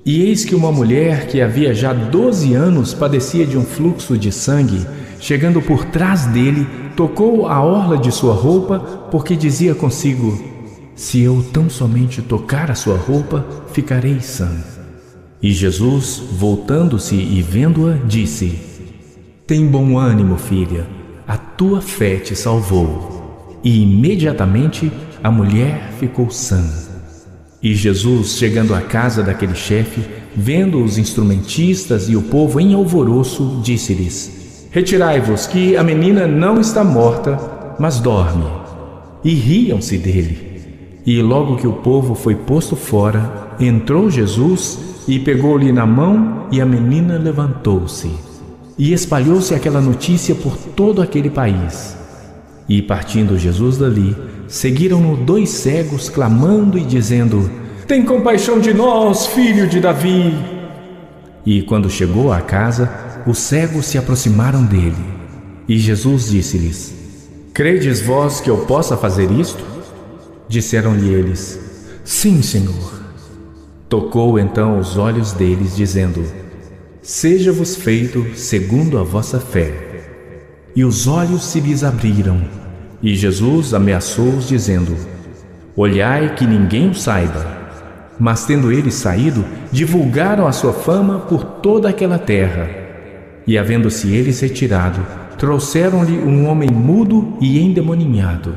E eis que uma mulher que havia já 12 anos padecia de um fluxo de sangue, chegando por trás dele, tocou a orla de sua roupa, porque dizia consigo: se eu tão somente tocar a sua roupa, ficarei sã. E Jesus, voltando-se e vendo-a, disse: tem bom ânimo, filha, a tua fé te salvou. E imediatamente a mulher ficou sã. E Jesus, chegando à casa daquele chefe, vendo os instrumentistas e o povo em alvoroço, disse-lhes: retirai-vos, que a menina não está morta, mas dorme. E riam-se dele. E logo que o povo foi posto fora, entrou Jesus e pegou-lhe na mão, e a menina levantou-se. E espalhou-se aquela notícia por todo aquele país. E partindo Jesus dali, seguiram-no 2 cegos, clamando e dizendo: tem compaixão de nós, filho de Davi. E quando chegou à casa, os cegos se aproximaram dele. E Jesus disse-lhes: credes vós que eu possa fazer isto? Disseram-lhe eles: sim, Senhor. Tocou então os olhos deles, dizendo: seja-vos feito segundo a vossa fé. E os olhos se lhes abriram. E Jesus ameaçou-os, dizendo: olhai que ninguém o saiba. Mas tendo eles saído, divulgaram a sua fama por toda aquela terra. E havendo-se eles retirado, trouxeram-lhe um homem mudo e endemoninhado.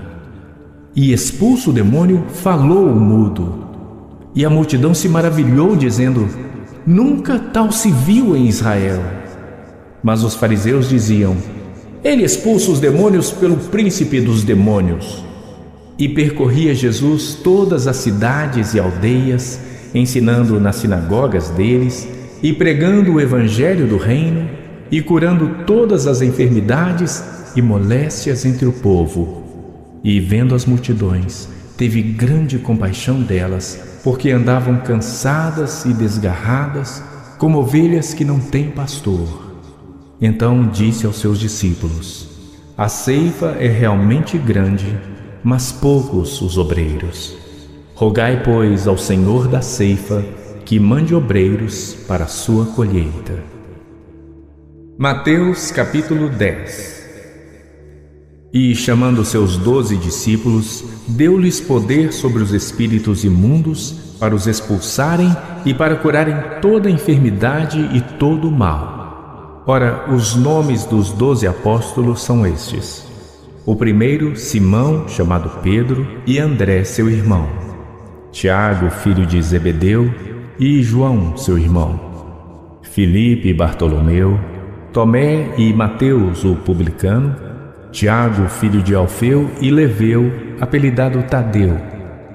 E expulso o demônio, falou o mudo. E a multidão se maravilhou, dizendo: nunca tal se viu em Israel. Mas os fariseus diziam: ele expulsa os demônios pelo príncipe dos demônios. E percorria Jesus todas as cidades e aldeias, ensinando nas sinagogas deles, e pregando o evangelho do reino, e curando todas as enfermidades e moléstias entre o povo. E vendo as multidões, teve grande compaixão delas, porque andavam cansadas e desgarradas, como ovelhas que não têm pastor. Então disse aos seus discípulos: a ceifa é realmente grande, mas poucos os obreiros. Rogai, pois, ao Senhor da ceifa que mande obreiros para a sua colheita. Mateus capítulo 10. E, chamando seus 12 discípulos, deu-lhes poder sobre os espíritos imundos, para os expulsarem e para curarem toda enfermidade e todo o mal. Ora, os nomes dos 12 apóstolos são estes: o primeiro, Simão, chamado Pedro, e André, seu irmão; Tiago, filho de Zebedeu, e João, seu irmão; Filipe e Bartolomeu; Tomé e Mateus, o publicano; Tiago, filho de Alfeu, e Leveu, apelidado Tadeu;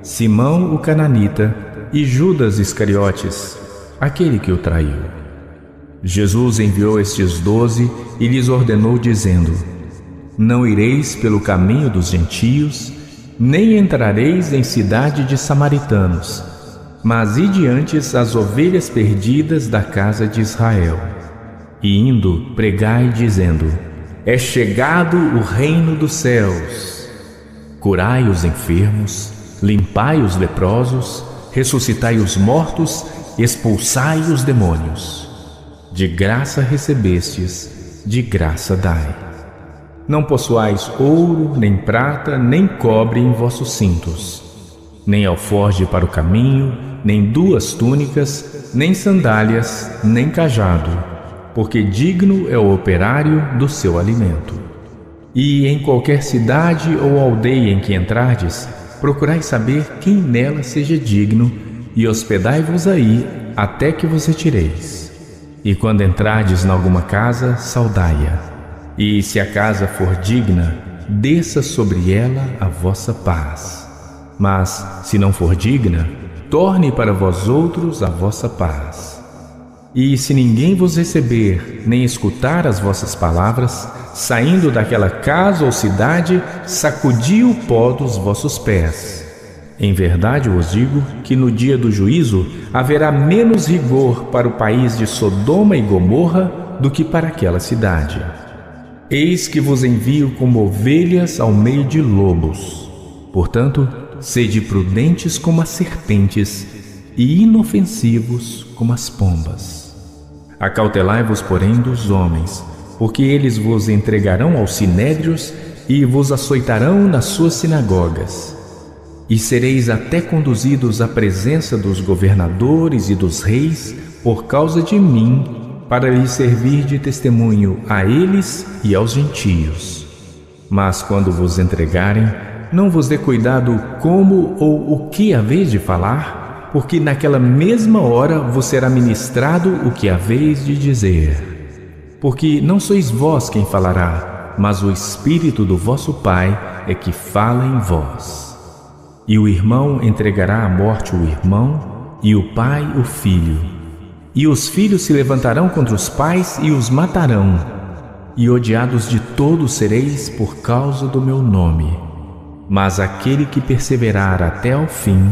Simão, o cananita, e Judas Iscariotes, aquele que o traiu. Jesus enviou estes 12 e lhes ordenou, dizendo: não ireis pelo caminho dos gentios, nem entrareis em cidade de samaritanos, mas ide antes as ovelhas perdidas da casa de Israel. E indo, pregai, dizendo: é chegado o reino dos céus. Curai os enfermos, limpai os leprosos, ressuscitai os mortos, expulsai os demônios. De graça recebestes, de graça dai. Não possuais ouro, nem prata, nem cobre em vossos cintos, nem alforje para o caminho, nem 2 túnicas, nem sandálias, nem cajado, porque digno é o operário do seu alimento. E em qualquer cidade ou aldeia em que entrardes, procurai saber quem nela seja digno, e hospedai-vos aí até que vos retireis. E quando entrardes em alguma casa, saudai-a. E se a casa for digna, desça sobre ela a vossa paz. Mas, se não for digna, torne para vós outros a vossa paz. E se ninguém vos receber, nem escutar as vossas palavras, saindo daquela casa ou cidade, sacudi o pó dos vossos pés. Em verdade vos digo que no dia do juízo haverá menos rigor para o país de Sodoma e Gomorra do que para aquela cidade. Eis que vos envio como ovelhas ao meio de lobos. Portanto, sede prudentes como as serpentes e inofensivos como as pombas. Acautelai-vos, porém, dos homens, porque eles vos entregarão aos sinédrios e vos açoitarão nas suas sinagogas. E sereis até conduzidos à presença dos governadores e dos reis por causa de mim, para lhes servir de testemunho a eles e aos gentios. Mas quando vos entregarem, não vos dê cuidado como ou o que haveis de falar, porque naquela mesma hora vos será ministrado o que haveis de dizer. Porque não sois vós quem falará, mas o Espírito do vosso Pai é que fala em vós. E o irmão entregará à morte o irmão, e o pai o filho. E os filhos se levantarão contra os pais e os matarão. E odiados de todos sereis por causa do meu nome. Mas aquele que perseverar até ao fim,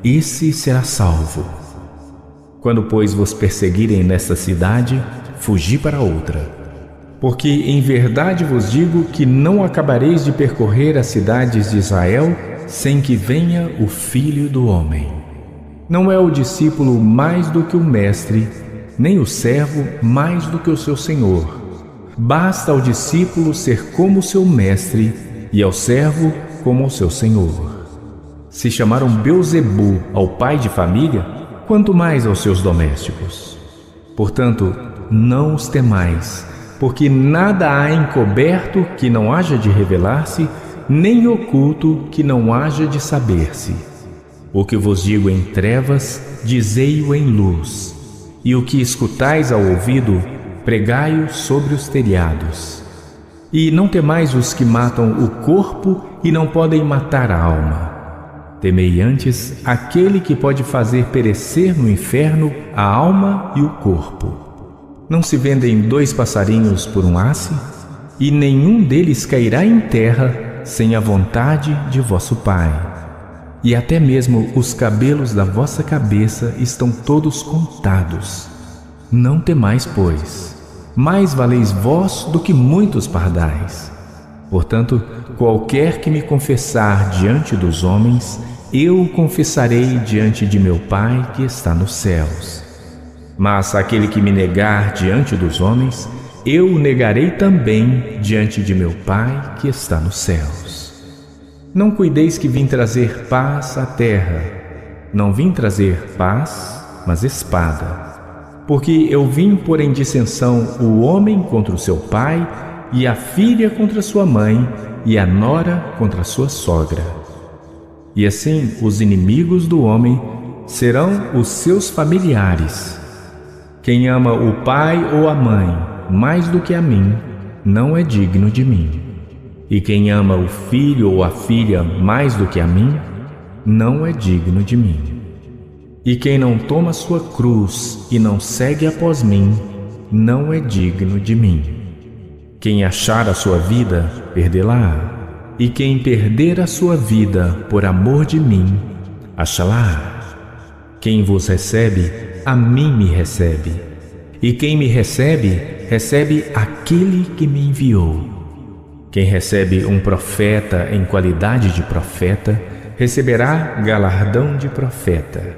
esse será salvo. Quando, pois, vos perseguirem nesta cidade, fugi para outra. Porque em verdade vos digo que não acabareis de percorrer as cidades de Israel sem que venha o Filho do Homem. Não é o discípulo mais do que o mestre, nem o servo mais do que o seu senhor. Basta ao discípulo ser como o seu mestre e ao servo como o seu senhor. Se chamaram Belzebu ao pai de família, quanto mais aos seus domésticos. Portanto, não os temais, porque nada há encoberto que não haja de revelar-se, nem oculto que não haja de saber-se. O que vos digo em trevas, dizei-o em luz, e o que escutais ao ouvido, pregai-o sobre os telhados. E não temais os que matam o corpo e não podem matar a alma. Temei antes aquele que pode fazer perecer no inferno a alma e o corpo. Não se vendem 2 passarinhos por um asse? E nenhum deles cairá em terra sem a vontade de vosso Pai. E até mesmo os cabelos da vossa cabeça estão todos contados. Não temais, pois, mais valeis vós do que muitos pardais. Portanto, qualquer que me confessar diante dos homens, eu o confessarei diante de meu Pai que está nos céus. Mas aquele que me negar diante dos homens, eu o negarei também diante de meu Pai que está nos céus. Não cuideis que vim trazer paz à terra. Não vim trazer paz, mas espada. Porque eu vim pôr em dissensão o homem contra o seu pai, e a filha contra sua mãe, e a nora contra sua sogra. E assim os inimigos do homem serão os seus familiares. Quem ama o pai ou a mãe mais do que a mim, não é digno de mim. E quem ama o filho ou a filha mais do que a mim, não é digno de mim. E quem não toma sua cruz e não segue após mim, não é digno de mim. Quem achar a sua vida, perdê-la-á. E quem perder a sua vida por amor de mim, achá-la. Quem vos recebe, a mim me recebe. E quem me recebe, recebe aquele que me enviou. Quem recebe um profeta em qualidade de profeta, receberá galardão de profeta.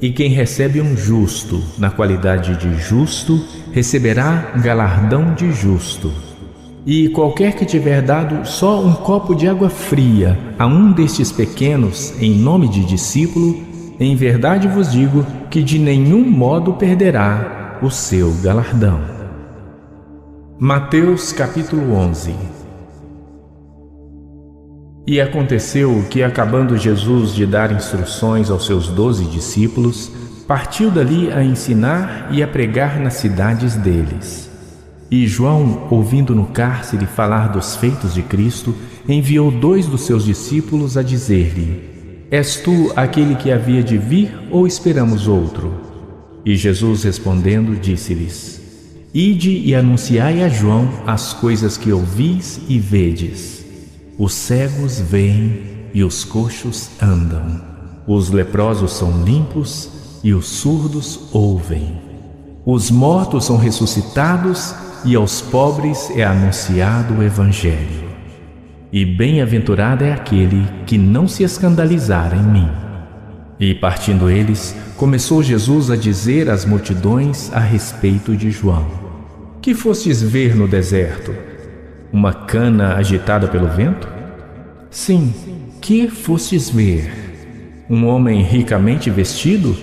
E quem recebe um justo na qualidade de justo, receberá galardão de justo. E qualquer que tiver dado só um copo de água fria a um destes pequenos em nome de discípulo, em verdade vos digo que de nenhum modo perderá o seu galardão. Mateus capítulo 11. E aconteceu que, acabando Jesus de dar instruções aos seus 12 discípulos, partiu dali a ensinar e a pregar nas cidades deles. E João, ouvindo no cárcere falar dos feitos de Cristo, enviou 2 dos seus discípulos a dizer-lhe: És tu aquele que havia de vir, ou esperamos outro? E Jesus, respondendo, disse-lhes: Ide e anunciai a João as coisas que ouvis e vedes. Os cegos veem e os coxos andam. Os leprosos são limpos e os surdos ouvem. Os mortos são ressuscitados e aos pobres é anunciado o Evangelho. E bem-aventurado é aquele que não se escandalizar em mim. E partindo eles, começou Jesus a dizer às multidões a respeito de João: Que fostes ver no deserto? Uma cana agitada pelo vento? Sim, que fostes ver? Um homem ricamente vestido?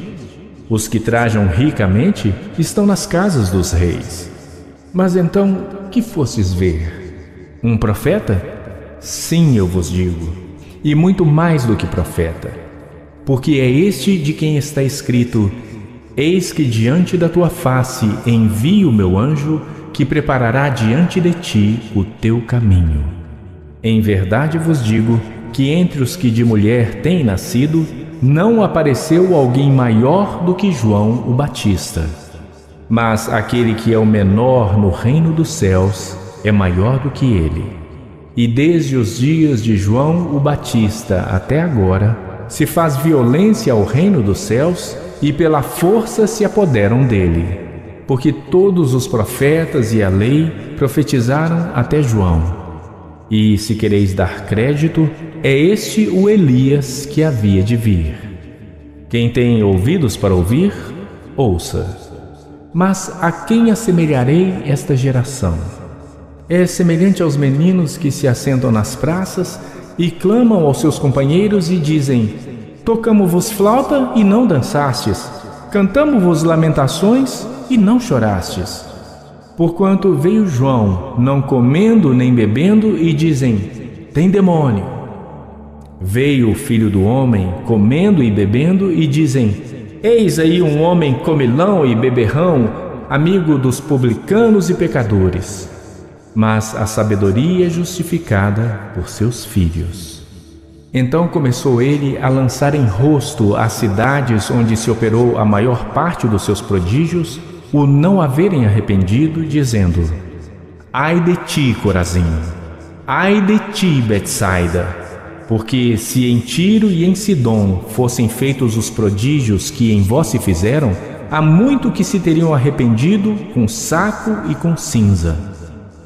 Os que trajam ricamente estão nas casas dos reis. Mas então, que fostes ver? Um profeta? Sim, eu vos digo, e muito mais do que profeta. Porque é este de quem está escrito: Eis que diante da tua face envio o meu anjo, que preparará diante de ti o teu caminho. Em verdade vos digo que entre os que de mulher têm nascido, não apareceu alguém maior do que João o Batista. Mas aquele que é o menor no reino dos céus é maior do que ele. E desde os dias de João o Batista até agora, se faz violência ao reino dos céus, e pela força se apoderam dele. Porque todos os profetas e a lei profetizaram até João. E, se quereis dar crédito, é este o Elias que havia de vir. Quem tem ouvidos para ouvir, ouça. Mas a quem assemelharei esta geração? É semelhante aos meninos que se assentam nas praças e clamam aos seus companheiros e dizem: Tocamo-vos flauta e não dançastes, cantamo-vos lamentações e não chorastes. Porquanto veio João, não comendo nem bebendo, e dizem: Tem demônio. Veio o Filho do Homem, comendo e bebendo, e dizem: Eis aí um homem comilão e beberrão, amigo dos publicanos e pecadores. Mas a sabedoria é justificada por seus filhos. Então começou ele a lançar em rosto às cidades onde se operou a maior parte dos seus prodígios o não haverem arrependido, dizendo: Ai de ti, Corazim! Ai de ti, Betsaida! Porque se em Tiro e em Sidom fossem feitos os prodígios que em vós se fizeram, há muito que se teriam arrependido com saco e com cinza.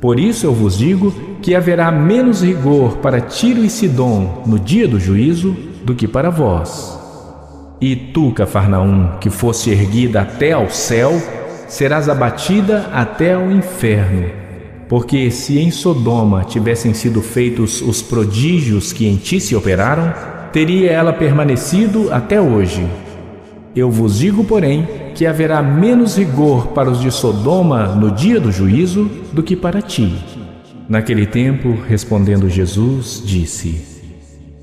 Por isso eu vos digo que haverá menos rigor para Tiro e Sidom no dia do juízo do que para vós. E tu, Cafarnaum, que foste erguida até ao céu, serás abatida até ao inferno. Porque se em Sodoma tivessem sido feitos os prodígios que em ti se operaram, teria ela permanecido até hoje. Eu vos digo, porém, que haverá menos rigor para os de Sodoma no dia do juízo do que para ti. Naquele tempo, respondendo Jesus, disse: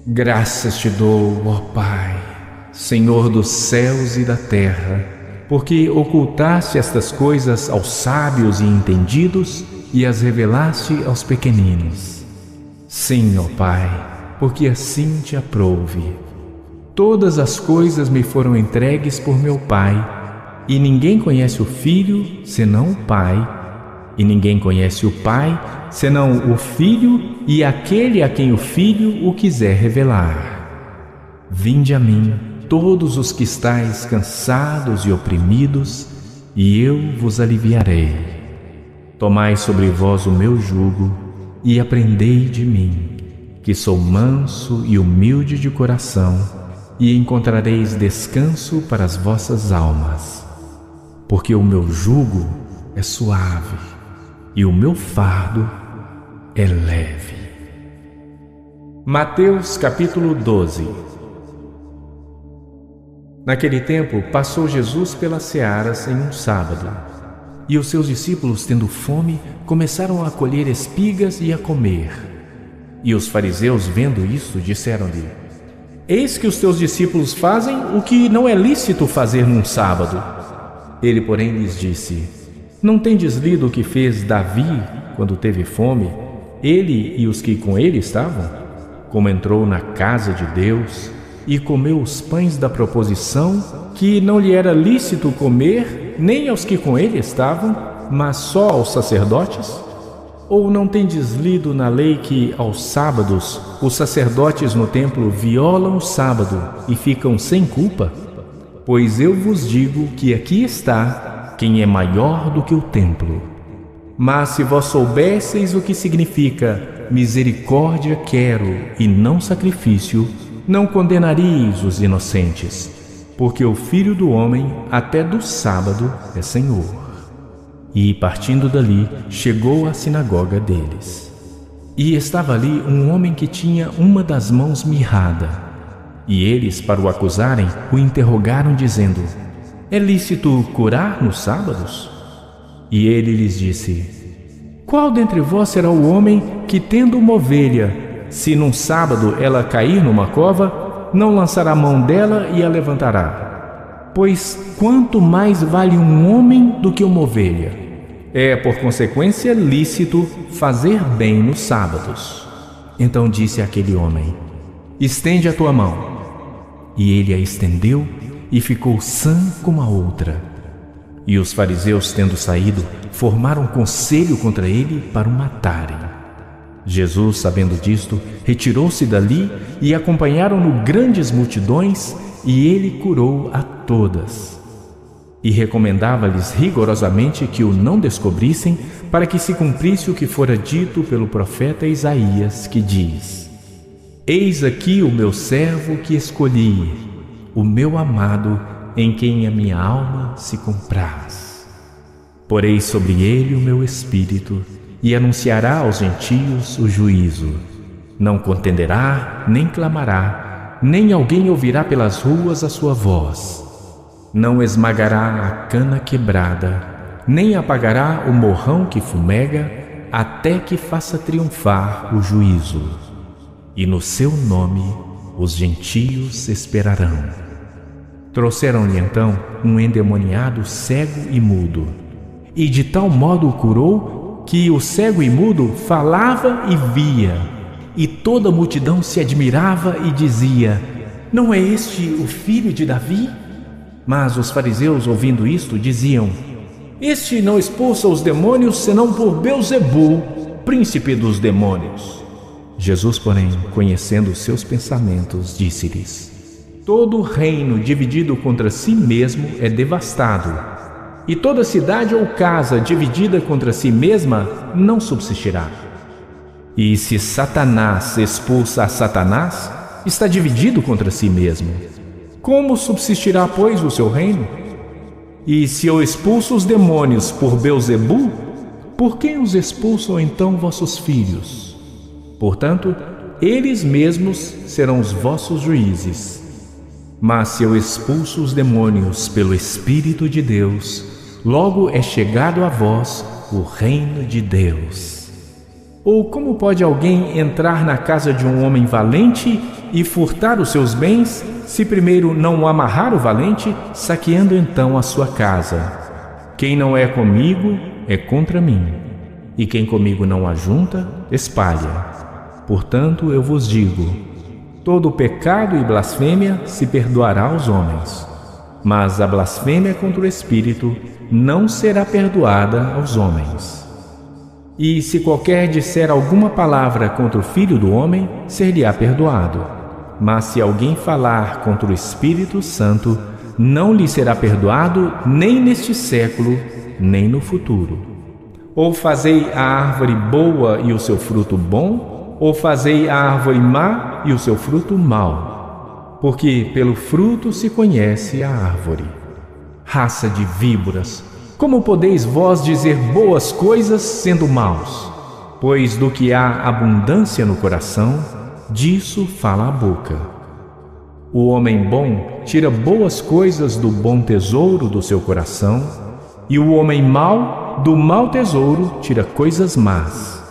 Graças te dou, ó Pai, Senhor dos céus e da terra, porque ocultaste estas coisas aos sábios e entendidos e as revelaste aos pequeninos. Sim, ó Pai, porque assim te aprouve. Todas as coisas me foram entregues por meu Pai, e ninguém conhece o Filho senão o Pai, e ninguém conhece o Pai senão o Filho e aquele a quem o Filho o quiser revelar. Vinde a mim, todos os que estáis cansados e oprimidos, e eu vos aliviarei. Tomai sobre vós o meu jugo e aprendei de mim, que sou manso e humilde de coração, e encontrareis descanso para as vossas almas. Porque o meu jugo é suave e o meu fardo é leve. Mateus capítulo 12. Naquele tempo passou Jesus pelas searas em um sábado. E os seus discípulos, tendo fome, começaram a colher espigas e a comer. E os fariseus, vendo isso, disseram-lhe: Eis que os teus discípulos fazem o que não é lícito fazer num sábado. Ele, porém, lhes disse: Não tendes lido o que fez Davi quando teve fome, ele e os que com ele estavam? Como entrou na casa de Deus e comeu os pães da proposição, que não lhe era lícito comer, nem aos que com ele estavam, mas só aos sacerdotes? Ou não tendes lido na lei que, aos sábados, os sacerdotes no templo violam o sábado e ficam sem culpa? Pois eu vos digo que aqui está quem é maior do que o templo. Mas se vós soubesseis o que significa misericórdia quero e não sacrifício, não condenaríeis os inocentes, porque o Filho do Homem até do sábado é Senhor. E, partindo dali, chegou à sinagoga deles. E estava ali um homem que tinha uma das mãos mirrada. E eles, para o acusarem, o interrogaram, dizendo: É lícito curar nos sábados? E ele lhes disse: Qual dentre vós será o homem que, tendo uma ovelha, se num sábado ela cair numa cova, não lançará a mão dela e a levantará? Pois quanto mais vale um homem do que uma ovelha? É, por consequência, lícito fazer bem nos sábados. Então disse àquele homem: Estende a tua mão. E ele a estendeu e ficou sã como a outra. E os fariseus, tendo saído, formaram conselho contra ele para o matarem. Jesus, sabendo disto, retirou-se dali e acompanharam-no grandes multidões, e ele curou a todas. E recomendava-lhes rigorosamente que o não descobrissem, para que se cumprisse o que fora dito pelo profeta Isaías, que diz: Eis aqui o meu servo que escolhi, o meu amado, em quem a minha alma se compraz. Porei sobre ele o meu espírito, e anunciará aos gentios o juízo. Não contenderá, nem clamará, nem alguém ouvirá pelas ruas a sua voz. Não esmagará a cana quebrada, nem apagará o morrão que fumega, até que faça triunfar o juízo. E no seu nome os gentios esperarão. Trouxeram-lhe então um endemoniado cego e mudo, e de tal modo o curou, que o cego e mudo falava e via, e toda a multidão se admirava e dizia: Não é este o filho de Davi? Mas os fariseus, ouvindo isto, diziam: Este não expulsa os demônios, senão por Belzebu, príncipe dos demônios. Jesus, porém, conhecendo os seus pensamentos, disse-lhes: Todo reino dividido contra si mesmo é devastado, e toda cidade ou casa dividida contra si mesma não subsistirá. E se Satanás expulsa a Satanás, está dividido contra si mesmo. Como subsistirá, pois, o seu reino? E se eu expulso os demônios por Belzebu, por quem os expulsam então vossos filhos? Portanto, eles mesmos serão os vossos juízes. Mas se eu expulso os demônios pelo Espírito de Deus, logo é chegado a vós o reino de Deus. Ou como pode alguém entrar na casa de um homem valente e furtar os seus bens, se primeiro não amarrar o valente, saqueando então a sua casa? Quem não é comigo é contra mim, e quem comigo não ajunta, espalha. Portanto, eu vos digo: todo pecado e blasfêmia se perdoará aos homens, mas a blasfêmia contra o Espírito não será perdoada aos homens. E se qualquer disser alguma palavra contra o Filho do Homem, ser-lhe-á perdoado. Mas se alguém falar contra o Espírito Santo, não lhe será perdoado nem neste século, nem no futuro. Ou fazei a árvore boa e o seu fruto bom, ou fazei a árvore má e o seu fruto mau. Porque pelo fruto se conhece a árvore. Raça de víboras, como podeis vós dizer boas coisas sendo maus? Pois do que há abundância no coração, disso fala a boca. O homem bom tira boas coisas do bom tesouro do seu coração, E o homem mau do mau tesouro tira coisas más.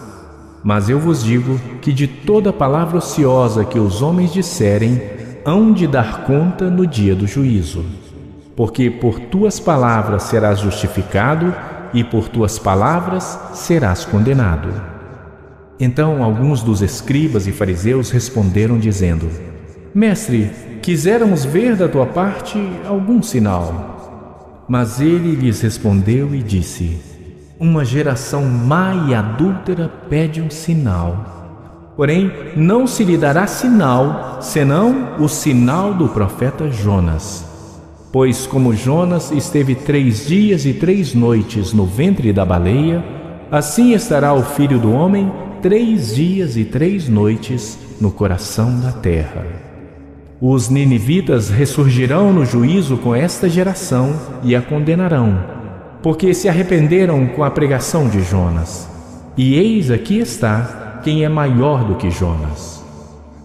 Mas eu vos digo que de toda palavra ociosa que os homens disserem, hão de dar conta no dia do juízo. Porque por tuas palavras serás justificado, e por tuas palavras serás condenado. Então alguns dos escribas e fariseus responderam dizendo: Mestre, quiséramos ver da tua parte algum sinal. Mas ele lhes respondeu e disse: Uma geração má e adúltera pede um sinal. Porém, não se lhe dará sinal, senão o sinal do profeta Jonas. Pois como Jonas esteve 3 dias e 3 noites no ventre da baleia, assim estará o Filho do Homem 3 dias e 3 noites no coração da terra. Os ninivitas ressurgirão no juízo com esta geração e a condenarão, porque se arrependeram com a pregação de Jonas. E eis aqui está quem é maior do que Jonas.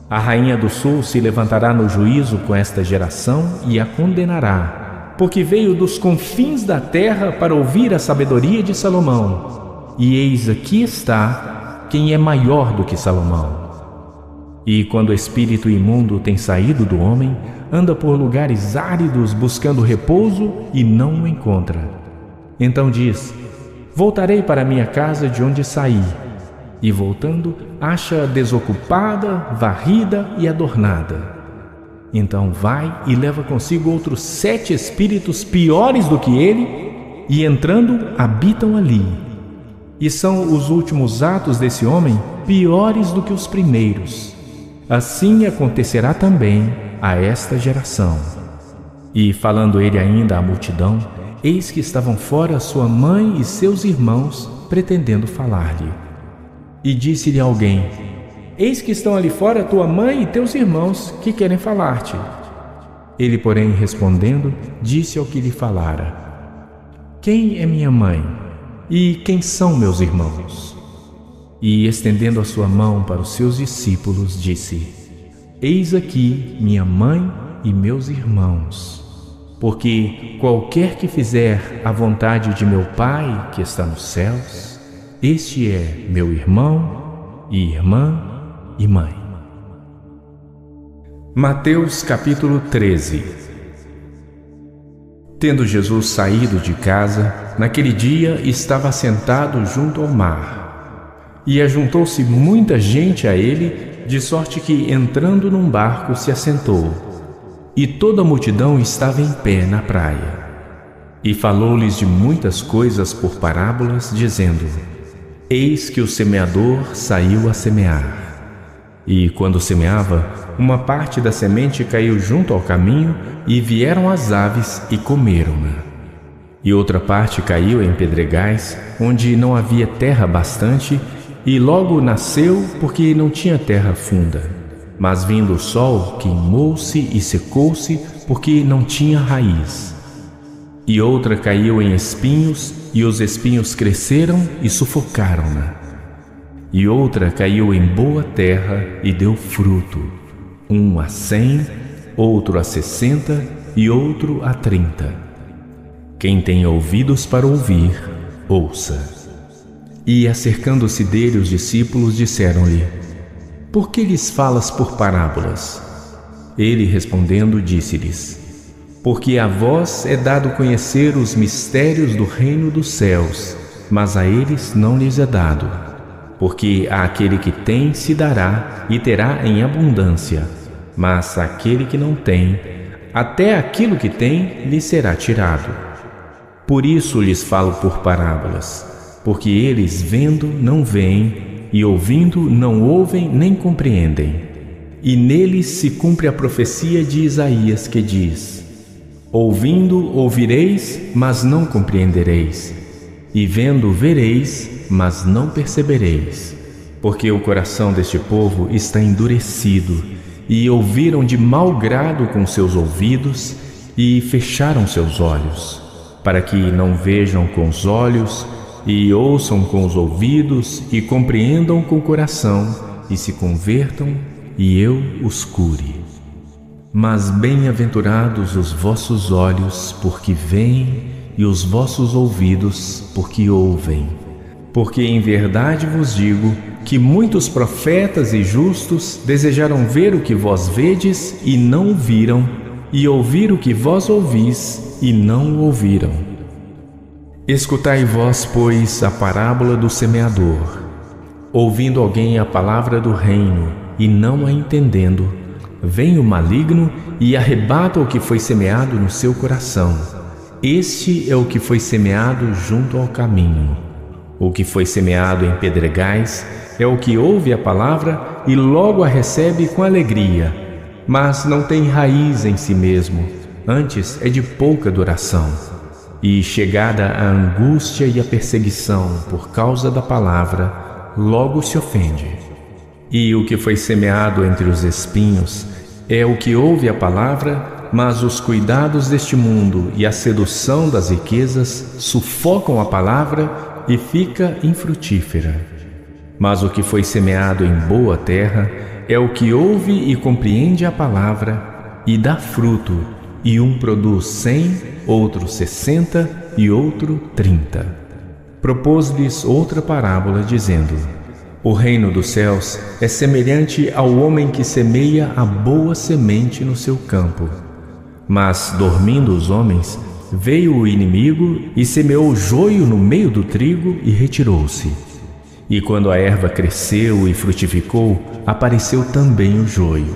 A rainha do sul se levantará no juízo com esta geração e a condenará, porque veio dos confins da terra para ouvir a sabedoria de Salomão. E eis aqui está quem é maior do que Salomão. E quando o espírito imundo tem saído do homem, anda por lugares áridos buscando repouso e não o encontra. Então diz: Voltarei para minha casa de onde saí. E voltando, acha desocupada, varrida e adornada. Então vai e leva consigo outros 7 espíritos piores do que ele, e entrando, habitam ali. E são os últimos atos desse homem piores do que os primeiros. Assim acontecerá também a esta geração. E falando ele ainda à multidão, eis que estavam fora sua mãe e seus irmãos, pretendendo falar-lhe. E disse-lhe alguém: Eis que estão ali fora tua mãe e teus irmãos, que querem falar-te. Ele, porém, respondendo, disse ao que lhe falara: Quem é minha mãe? E quem são meus irmãos? E, estendendo a sua mão para os seus discípulos, disse: Eis aqui minha mãe e meus irmãos. Porque qualquer que fizer a vontade de meu Pai que está nos céus, este é meu irmão e irmã e mãe. Mateus capítulo 13. Tendo Jesus saído de casa, naquele dia estava sentado junto ao mar. E ajuntou-se muita gente a ele, de sorte que, entrando num barco, se assentou. E toda a multidão estava em pé na praia. E falou-lhes de muitas coisas por parábolas, dizendo: Eis que o semeador saiu a semear. E quando semeava, uma parte da semente caiu junto ao caminho, e vieram as aves e comeram-na. E outra parte caiu em pedregais, onde não havia terra bastante, e logo nasceu, porque não tinha terra funda. Mas vindo o sol, queimou-se e secou-se, porque não tinha raiz. E outra caiu em espinhos, e os espinhos cresceram e sufocaram-na. E outra caiu em boa terra e deu fruto, um a 100, outro a 60 e outro a 30. Quem tem ouvidos para ouvir, ouça. E acercando-se dele os discípulos disseram-lhe: Por que lhes falas por parábolas? Ele respondendo disse-lhes: Porque a vós é dado conhecer os mistérios do reino dos céus, mas a eles não lhes é dado. Porque àquele que tem se dará e terá em abundância, mas àquele que não tem, até aquilo que tem lhe será tirado. Por isso lhes falo por parábolas, porque eles vendo não veem, e ouvindo não ouvem nem compreendem. E neles se cumpre a profecia de Isaías que diz: Ouvindo ouvireis, mas não compreendereis, e vendo vereis, mas não percebereis. Porque o coração deste povo está endurecido, e ouviram de mau grado com seus ouvidos, e fecharam seus olhos, para que não vejam com os olhos, e ouçam com os ouvidos, e compreendam com o coração, e se convertam, e eu os cure. Mas bem-aventurados os vossos olhos, porque veem, e os vossos ouvidos, porque ouvem. Porque em verdade vos digo que muitos profetas e justos desejaram ver o que vós vedes e não o viram, e ouvir o que vós ouvis e não o ouviram. Escutai vós, pois, a parábola do semeador. Ouvindo alguém a palavra do reino e não a entendendo, vem o maligno e arrebata o que foi semeado no seu coração. Este é o que foi semeado junto ao caminho. O que foi semeado em pedregais é o que ouve a palavra e logo a recebe com alegria, mas não tem raiz em si mesmo, antes é de pouca duração. E chegada a angústia e a perseguição por causa da palavra, logo se ofende. E o que foi semeado entre os espinhos é o que ouve a palavra, mas os cuidados deste mundo e a sedução das riquezas sufocam a palavra e fica infrutífera. Mas o que foi semeado em boa terra é o que ouve e compreende a palavra e dá fruto, e um produz 100, outro 60 e outro 30. Propôs-lhes outra parábola, dizendo: O reino dos céus é semelhante ao homem que semeia a boa semente no seu campo. Mas, dormindo os homens, veio o inimigo e semeou joio no meio do trigo e retirou-se. E quando a erva cresceu e frutificou, apareceu também o joio.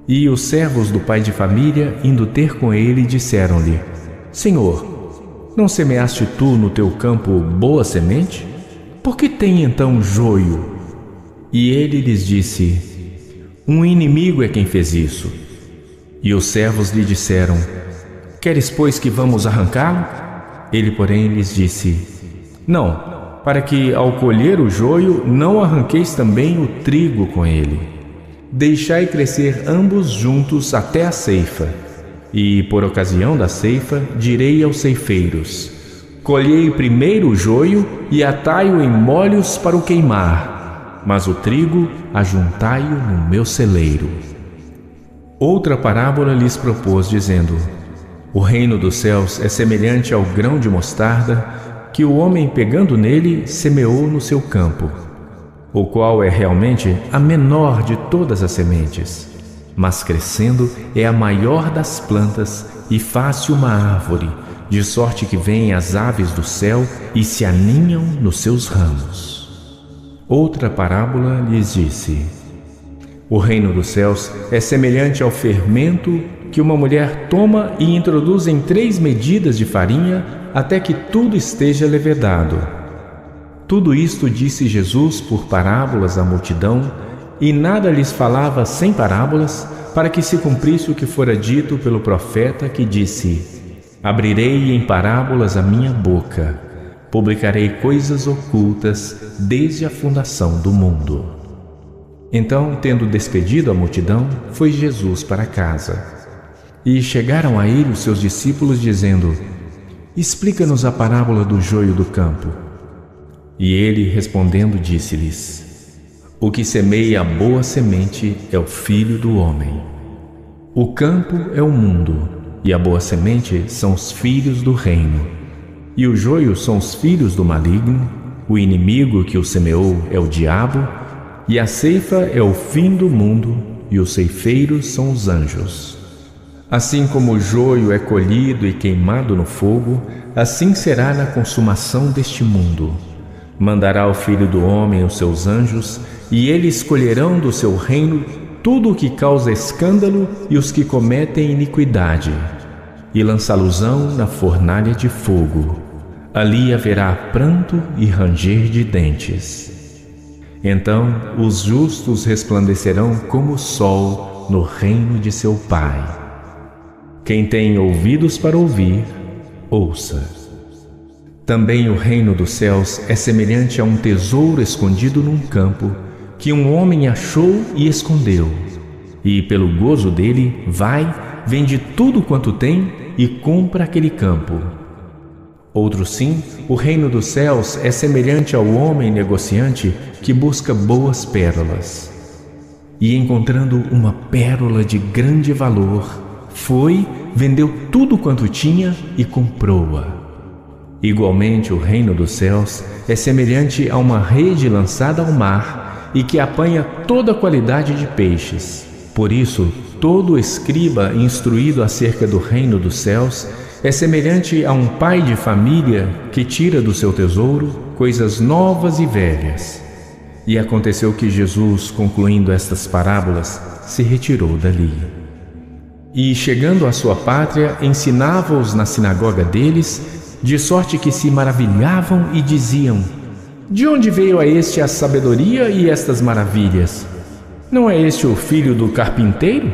E os servos do pai de família, indo ter com ele, disseram-lhe: Senhor, não semeaste tu no teu campo boa semente? Por que tem então joio? E ele lhes disse: Um inimigo é quem fez isso. E os servos lhe disseram: Queres, pois, que vamos arrancá-lo? Ele, porém, lhes disse: Não, para que, ao colher o joio, não arranqueis também o trigo com ele. Deixai crescer ambos juntos até a ceifa. E, por ocasião da ceifa, direi aos ceifeiros: Colhei primeiro o joio e atai-o em molhos para o queimar, mas o trigo ajuntai-o no meu celeiro. Outra parábola lhes propôs, dizendo: O reino dos céus é semelhante ao grão de mostarda que o homem, pegando nele, semeou no seu campo, o qual é realmente a menor de todas as sementes, mas crescendo é a maior das plantas e faz-se uma árvore, de sorte que vêm as aves do céu e se aninham nos seus ramos. Outra parábola lhes disse: O reino dos céus é semelhante ao fermento que uma mulher toma e introduz em 3 medidas de farinha até que tudo esteja levedado. Tudo isto disse Jesus por parábolas à multidão, e nada lhes falava sem parábolas, para que se cumprisse o que fora dito pelo profeta, que disse: Abrirei em parábolas a minha boca, publicarei coisas ocultas desde a fundação do mundo. Então, tendo despedido a multidão, foi Jesus para casa. E chegaram a ele os seus discípulos, dizendo: Explica-nos a parábola do joio do campo. E ele, respondendo, disse-lhes: O que semeia a boa semente é o Filho do Homem. O campo é o mundo, e a boa semente são os filhos do reino. E o joio são os filhos do maligno, o inimigo que o semeou é o diabo, e a ceifa é o fim do mundo, e os ceifeiros são os anjos. Assim como o joio é colhido e queimado no fogo, assim será na consumação deste mundo. Mandará o Filho do Homem os seus anjos, e eles escolherão do seu reino tudo o que causa escândalo e os que cometem iniquidade, e lançá-los-ão na fornalha de fogo. Ali haverá pranto e ranger de dentes. Então os justos resplandecerão como o sol no reino de seu Pai. Quem tem ouvidos para ouvir, ouça. Também o reino dos céus é semelhante a um tesouro escondido num campo, que um homem achou e escondeu. E pelo gozo dele, vai, vende tudo quanto tem e compra aquele campo. Outro sim, o reino dos céus é semelhante ao homem negociante que busca boas pérolas. E encontrando uma pérola de grande valor, foi, vendeu tudo quanto tinha e comprou-a. Igualmente, o reino dos céus é semelhante a uma rede lançada ao mar e que apanha toda a qualidade de peixes. Por isso, todo escriba instruído acerca do reino dos céus é semelhante a um pai de família que tira do seu tesouro coisas novas e velhas. E aconteceu que Jesus, concluindo estas parábolas, se retirou dali. E, chegando à sua pátria, ensinava-os na sinagoga deles, de sorte que se maravilhavam e diziam: de onde veio a este a sabedoria e estas maravilhas? Não é este o filho do carpinteiro?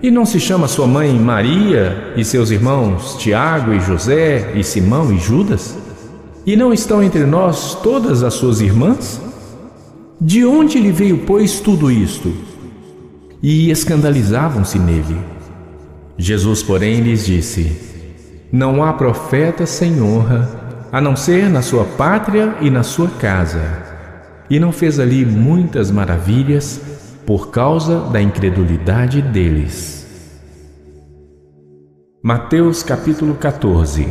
E não se chama sua mãe Maria, e seus irmãos Tiago e José, e Simão e Judas? E não estão entre nós todas as suas irmãs? De onde lhe veio, pois, tudo isto? E escandalizavam-se nele. Jesus, porém, lhes disse: não há profeta sem honra, a não ser na sua pátria e na sua casa. E não fez ali muitas maravilhas por causa da incredulidade deles. Mateus capítulo 14.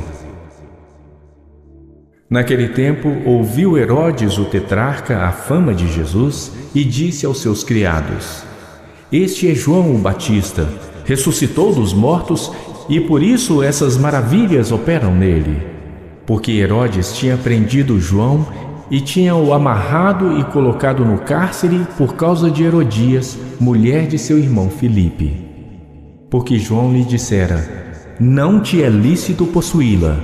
Naquele tempo, ouviu Herodes o tetrarca a fama de Jesus e disse aos seus criados: este é João o Batista, ressuscitou dos mortos e por isso essas maravilhas operam nele. Porque Herodes tinha prendido João e tinha-o amarrado e colocado no cárcere por causa de Herodias, mulher de seu irmão Filipe. Porque João lhe dissera: não te é lícito possuí-la.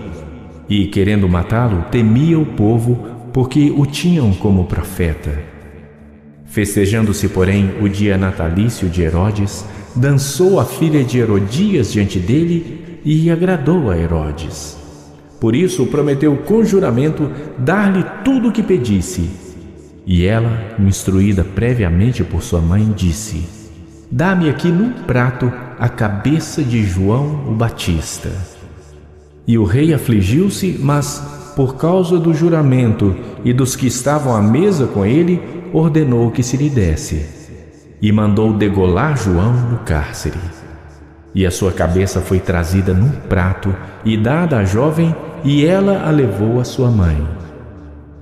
E, querendo matá-lo, temia o povo, porque o tinham como profeta. Festejando-se, porém, o dia natalício de Herodes, dançou a filha de Herodias diante dele e agradou a Herodes. Por isso prometeu com juramento dar-lhe tudo o que pedisse. E ela, instruída previamente por sua mãe, disse: dá-me aqui num prato a cabeça de João o Batista. E o rei afligiu-se, mas, por causa do juramento e dos que estavam à mesa com ele, ordenou que se lhe desse. E mandou degolar João no cárcere. E a sua cabeça foi trazida num prato e dada à jovem, e ela a levou à sua mãe.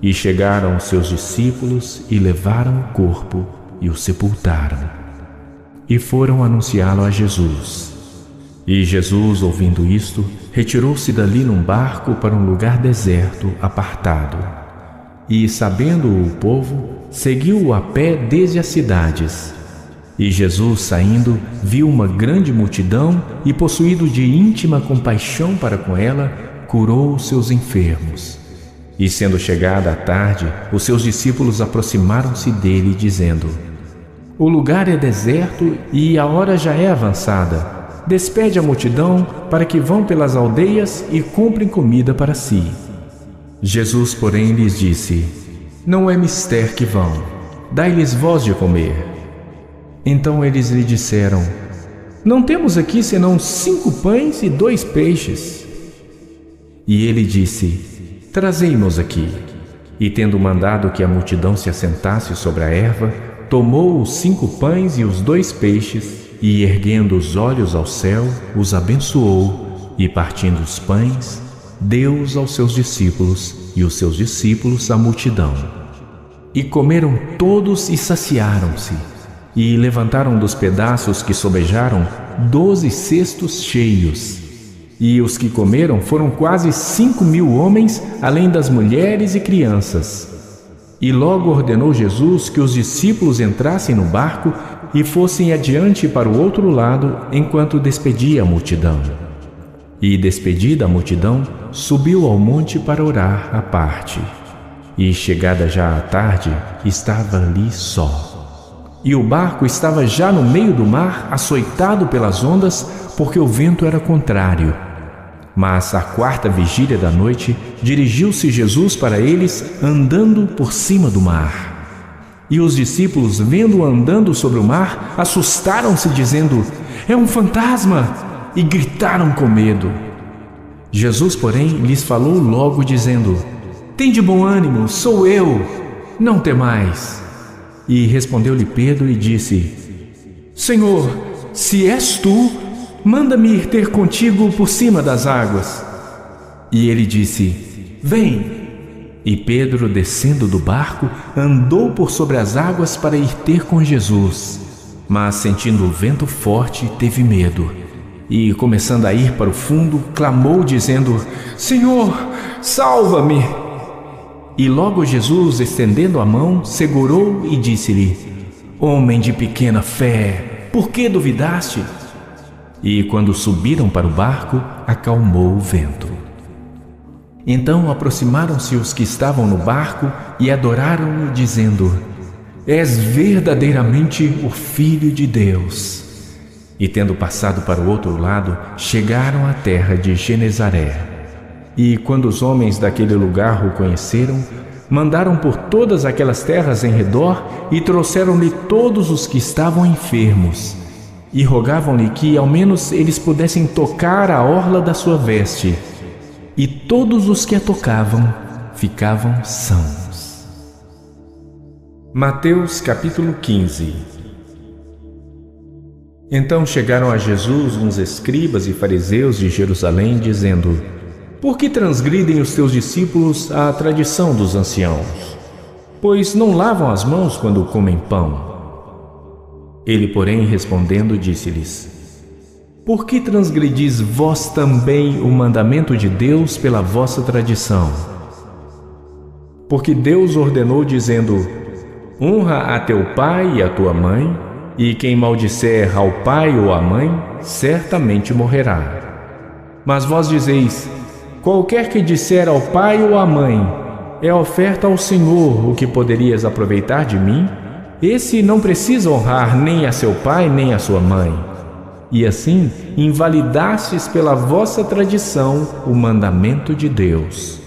E chegaram os seus discípulos e levaram o corpo e o sepultaram. E foram anunciá-lo a Jesus. E Jesus, ouvindo isto, retirou-se dali num barco para um lugar deserto, apartado. E, sabendo-o o povo, seguiu-o a pé desde as cidades. E Jesus, saindo, viu uma grande multidão e, possuído de íntima compaixão para com ela, curou os seus enfermos. E, sendo chegada a tarde, os seus discípulos aproximaram-se dele, dizendo: o lugar é deserto e a hora já é avançada. Despede a multidão para que vão pelas aldeias e comprem comida para si. Jesus, porém, lhes disse: não é mister que vão, dai-lhes vós de comer. Então eles lhe disseram: não temos aqui senão 5 pães e 2 peixes. E ele disse: trazei-nos aqui. E, tendo mandado que a multidão se assentasse sobre a erva, tomou os 5 pães e os 2 peixes, e, erguendo os olhos ao céu, os abençoou, e, partindo os pães, deu-os aos seus discípulos, e os seus discípulos à multidão. E comeram todos e saciaram-se, e levantaram dos pedaços que sobejaram 12 cestos cheios. E os que comeram foram quase 5.000 homens, além das mulheres e crianças. E logo ordenou Jesus que os discípulos entrassem no barco e fossem adiante para o outro lado, enquanto despedia a multidão. E, despedida a multidão, subiu ao monte para orar à parte. E, chegada já a tarde, estava ali só. E o barco estava já no meio do mar, açoitado pelas ondas, porque o vento era contrário. Mas, à 4ª vigília da noite, dirigiu-se Jesus para eles, andando por cima do mar. E os discípulos, vendo-o andando sobre o mar, assustaram-se, dizendo: é um fantasma! E gritaram com medo. Jesus, porém, lhes falou logo, dizendo: tende bom ânimo, sou eu, não temais. E respondeu-lhe Pedro e disse: Senhor, se és tu, manda-me ir ter contigo por cima das águas. E ele disse: Vem. E Pedro, descendo do barco, andou por sobre as águas para ir ter com Jesus. Mas, sentindo o vento forte, teve medo. E, começando a ir para o fundo, clamou, dizendo: Senhor, salva-me! E logo Jesus, estendendo a mão, segurou e disse-lhe: Homem de pequena fé, por que duvidaste? E, quando subiram para o barco, acalmou o vento. Então aproximaram-se os que estavam no barco e adoraram-no, dizendo: És verdadeiramente o Filho de Deus. E tendo passado para o outro lado, chegaram à terra de Genezaré. E quando os homens daquele lugar o conheceram, mandaram por todas aquelas terras em redor e trouxeram-lhe todos os que estavam enfermos, e rogavam-lhe que ao menos eles pudessem tocar a orla da sua veste. E todos os que a tocavam ficavam sãos. Mateus capítulo 15. Então chegaram a Jesus uns escribas e fariseus de Jerusalém, dizendo: Por que transgridem os teus discípulos a tradição dos anciãos? Pois não lavam as mãos quando comem pão. Ele, porém, respondendo, disse-lhes: Por que transgredis vós também o mandamento de Deus pela vossa tradição? Porque Deus ordenou, dizendo: Honra a teu pai e a tua mãe, e quem maldisser ao pai ou à mãe, certamente morrerá. Mas vós dizeis: Qualquer que disser ao pai ou à mãe, é oferta ao Senhor o que poderias aproveitar de mim, esse não precisa honrar nem a seu pai nem a sua mãe. E assim invalidastes pela vossa tradição o mandamento de Deus.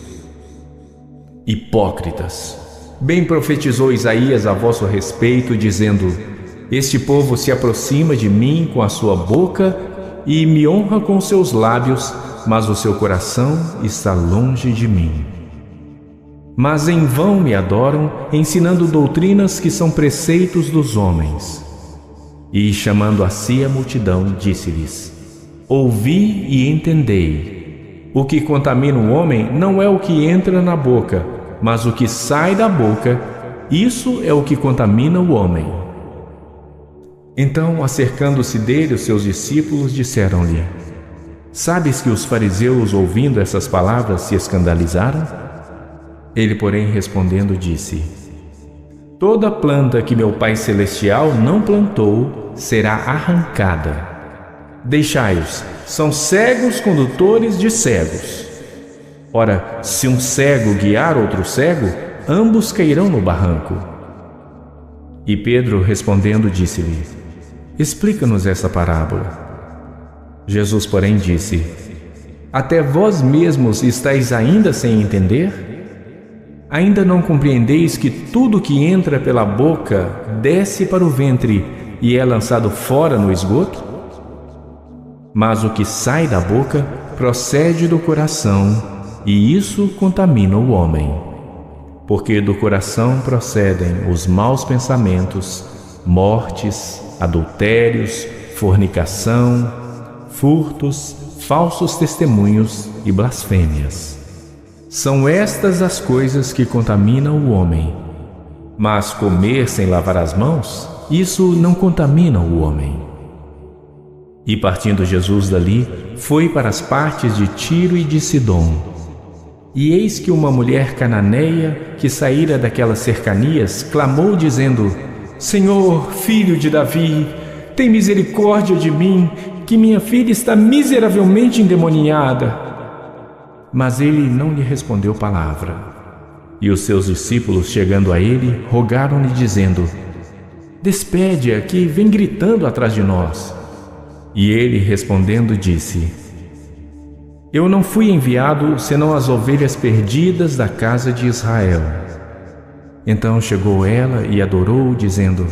Hipócritas! Bem profetizou Isaías a vosso respeito, dizendo: Este povo se aproxima de mim com a sua boca e me honra com seus lábios, mas o seu coração está longe de mim. Mas em vão me adoram, ensinando doutrinas que são preceitos dos homens. E, chamando a si a multidão, disse-lhes: Ouvi e entendei. O que contamina o homem não é o que entra na boca, mas o que sai da boca, isso é o que contamina o homem. Então, acercando-se dele, os seus discípulos disseram-lhe: Sabes que os fariseus, ouvindo essas palavras, se escandalizaram? Ele, porém, respondendo, disse: Toda planta que meu Pai Celestial não plantou será arrancada. Deixai-os, são cegos condutores de cegos. Ora, se um cego guiar outro cego, ambos cairão no barranco. E Pedro, respondendo, disse-lhe: Explica-nos essa parábola. Jesus, porém, disse: Até vós mesmos estáis ainda sem entender? Ainda não compreendeis que tudo que entra pela boca desce para o ventre e é lançado fora no esgoto? Mas o que sai da boca procede do coração, e isso contamina o homem. Porque do coração procedem os maus pensamentos, mortes, adultérios, fornicação, furtos, falsos testemunhos e blasfêmias. São estas as coisas que contaminam o homem. Mas comer sem lavar as mãos, isso não contamina o homem. E partindo Jesus dali, foi para as partes de Tiro e de Sidom. E eis que uma mulher cananeia, que saíra daquelas cercanias, clamou dizendo: Senhor, filho de Davi, tem misericórdia de mim, que minha filha está miseravelmente endemoniada. Mas ele não lhe respondeu palavra. E os seus discípulos, chegando a ele, rogaram-lhe, dizendo: Despede-a, que vem gritando atrás de nós. E ele, respondendo, disse: Eu não fui enviado senão as ovelhas perdidas da casa de Israel. Então chegou ela e adorou, dizendo: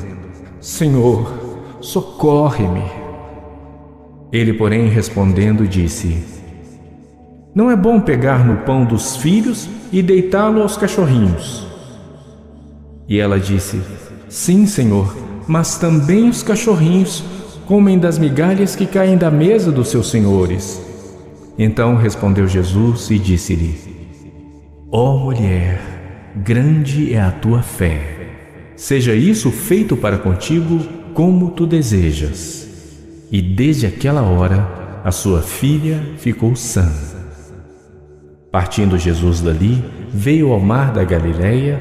Senhor, socorre-me. Ele, porém, respondendo, disse: Não é bom pegar no pão dos filhos e deitá-lo aos cachorrinhos. E ela disse: Sim, Senhor, mas também os cachorrinhos comem das migalhas que caem da mesa dos seus senhores. Então respondeu Jesus e disse-lhe: Ó mulher, grande é a tua fé. Seja isso feito para contigo como tu desejas. E desde aquela hora a sua filha ficou sã. Partindo Jesus dali, veio ao mar da Galileia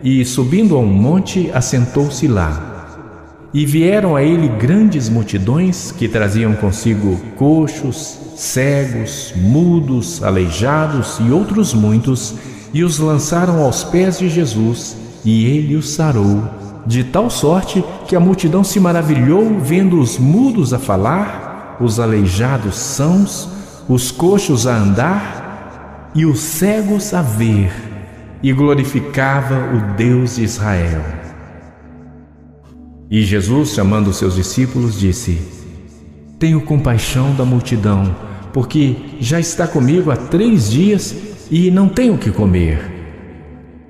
e, subindo a um monte, assentou-se lá. E vieram a ele grandes multidões que traziam consigo coxos, cegos, mudos, aleijados e outros muitos, e os lançaram aos pés de Jesus, e ele os sarou, de tal sorte que a multidão se maravilhou vendo os mudos a falar, os aleijados sãos, os coxos a andar e os cegos a ver, e glorificava o Deus de Israel. E Jesus, chamando seus discípulos, disse: Tenho compaixão da multidão, porque já está comigo há 3 dias e não tenho o que comer.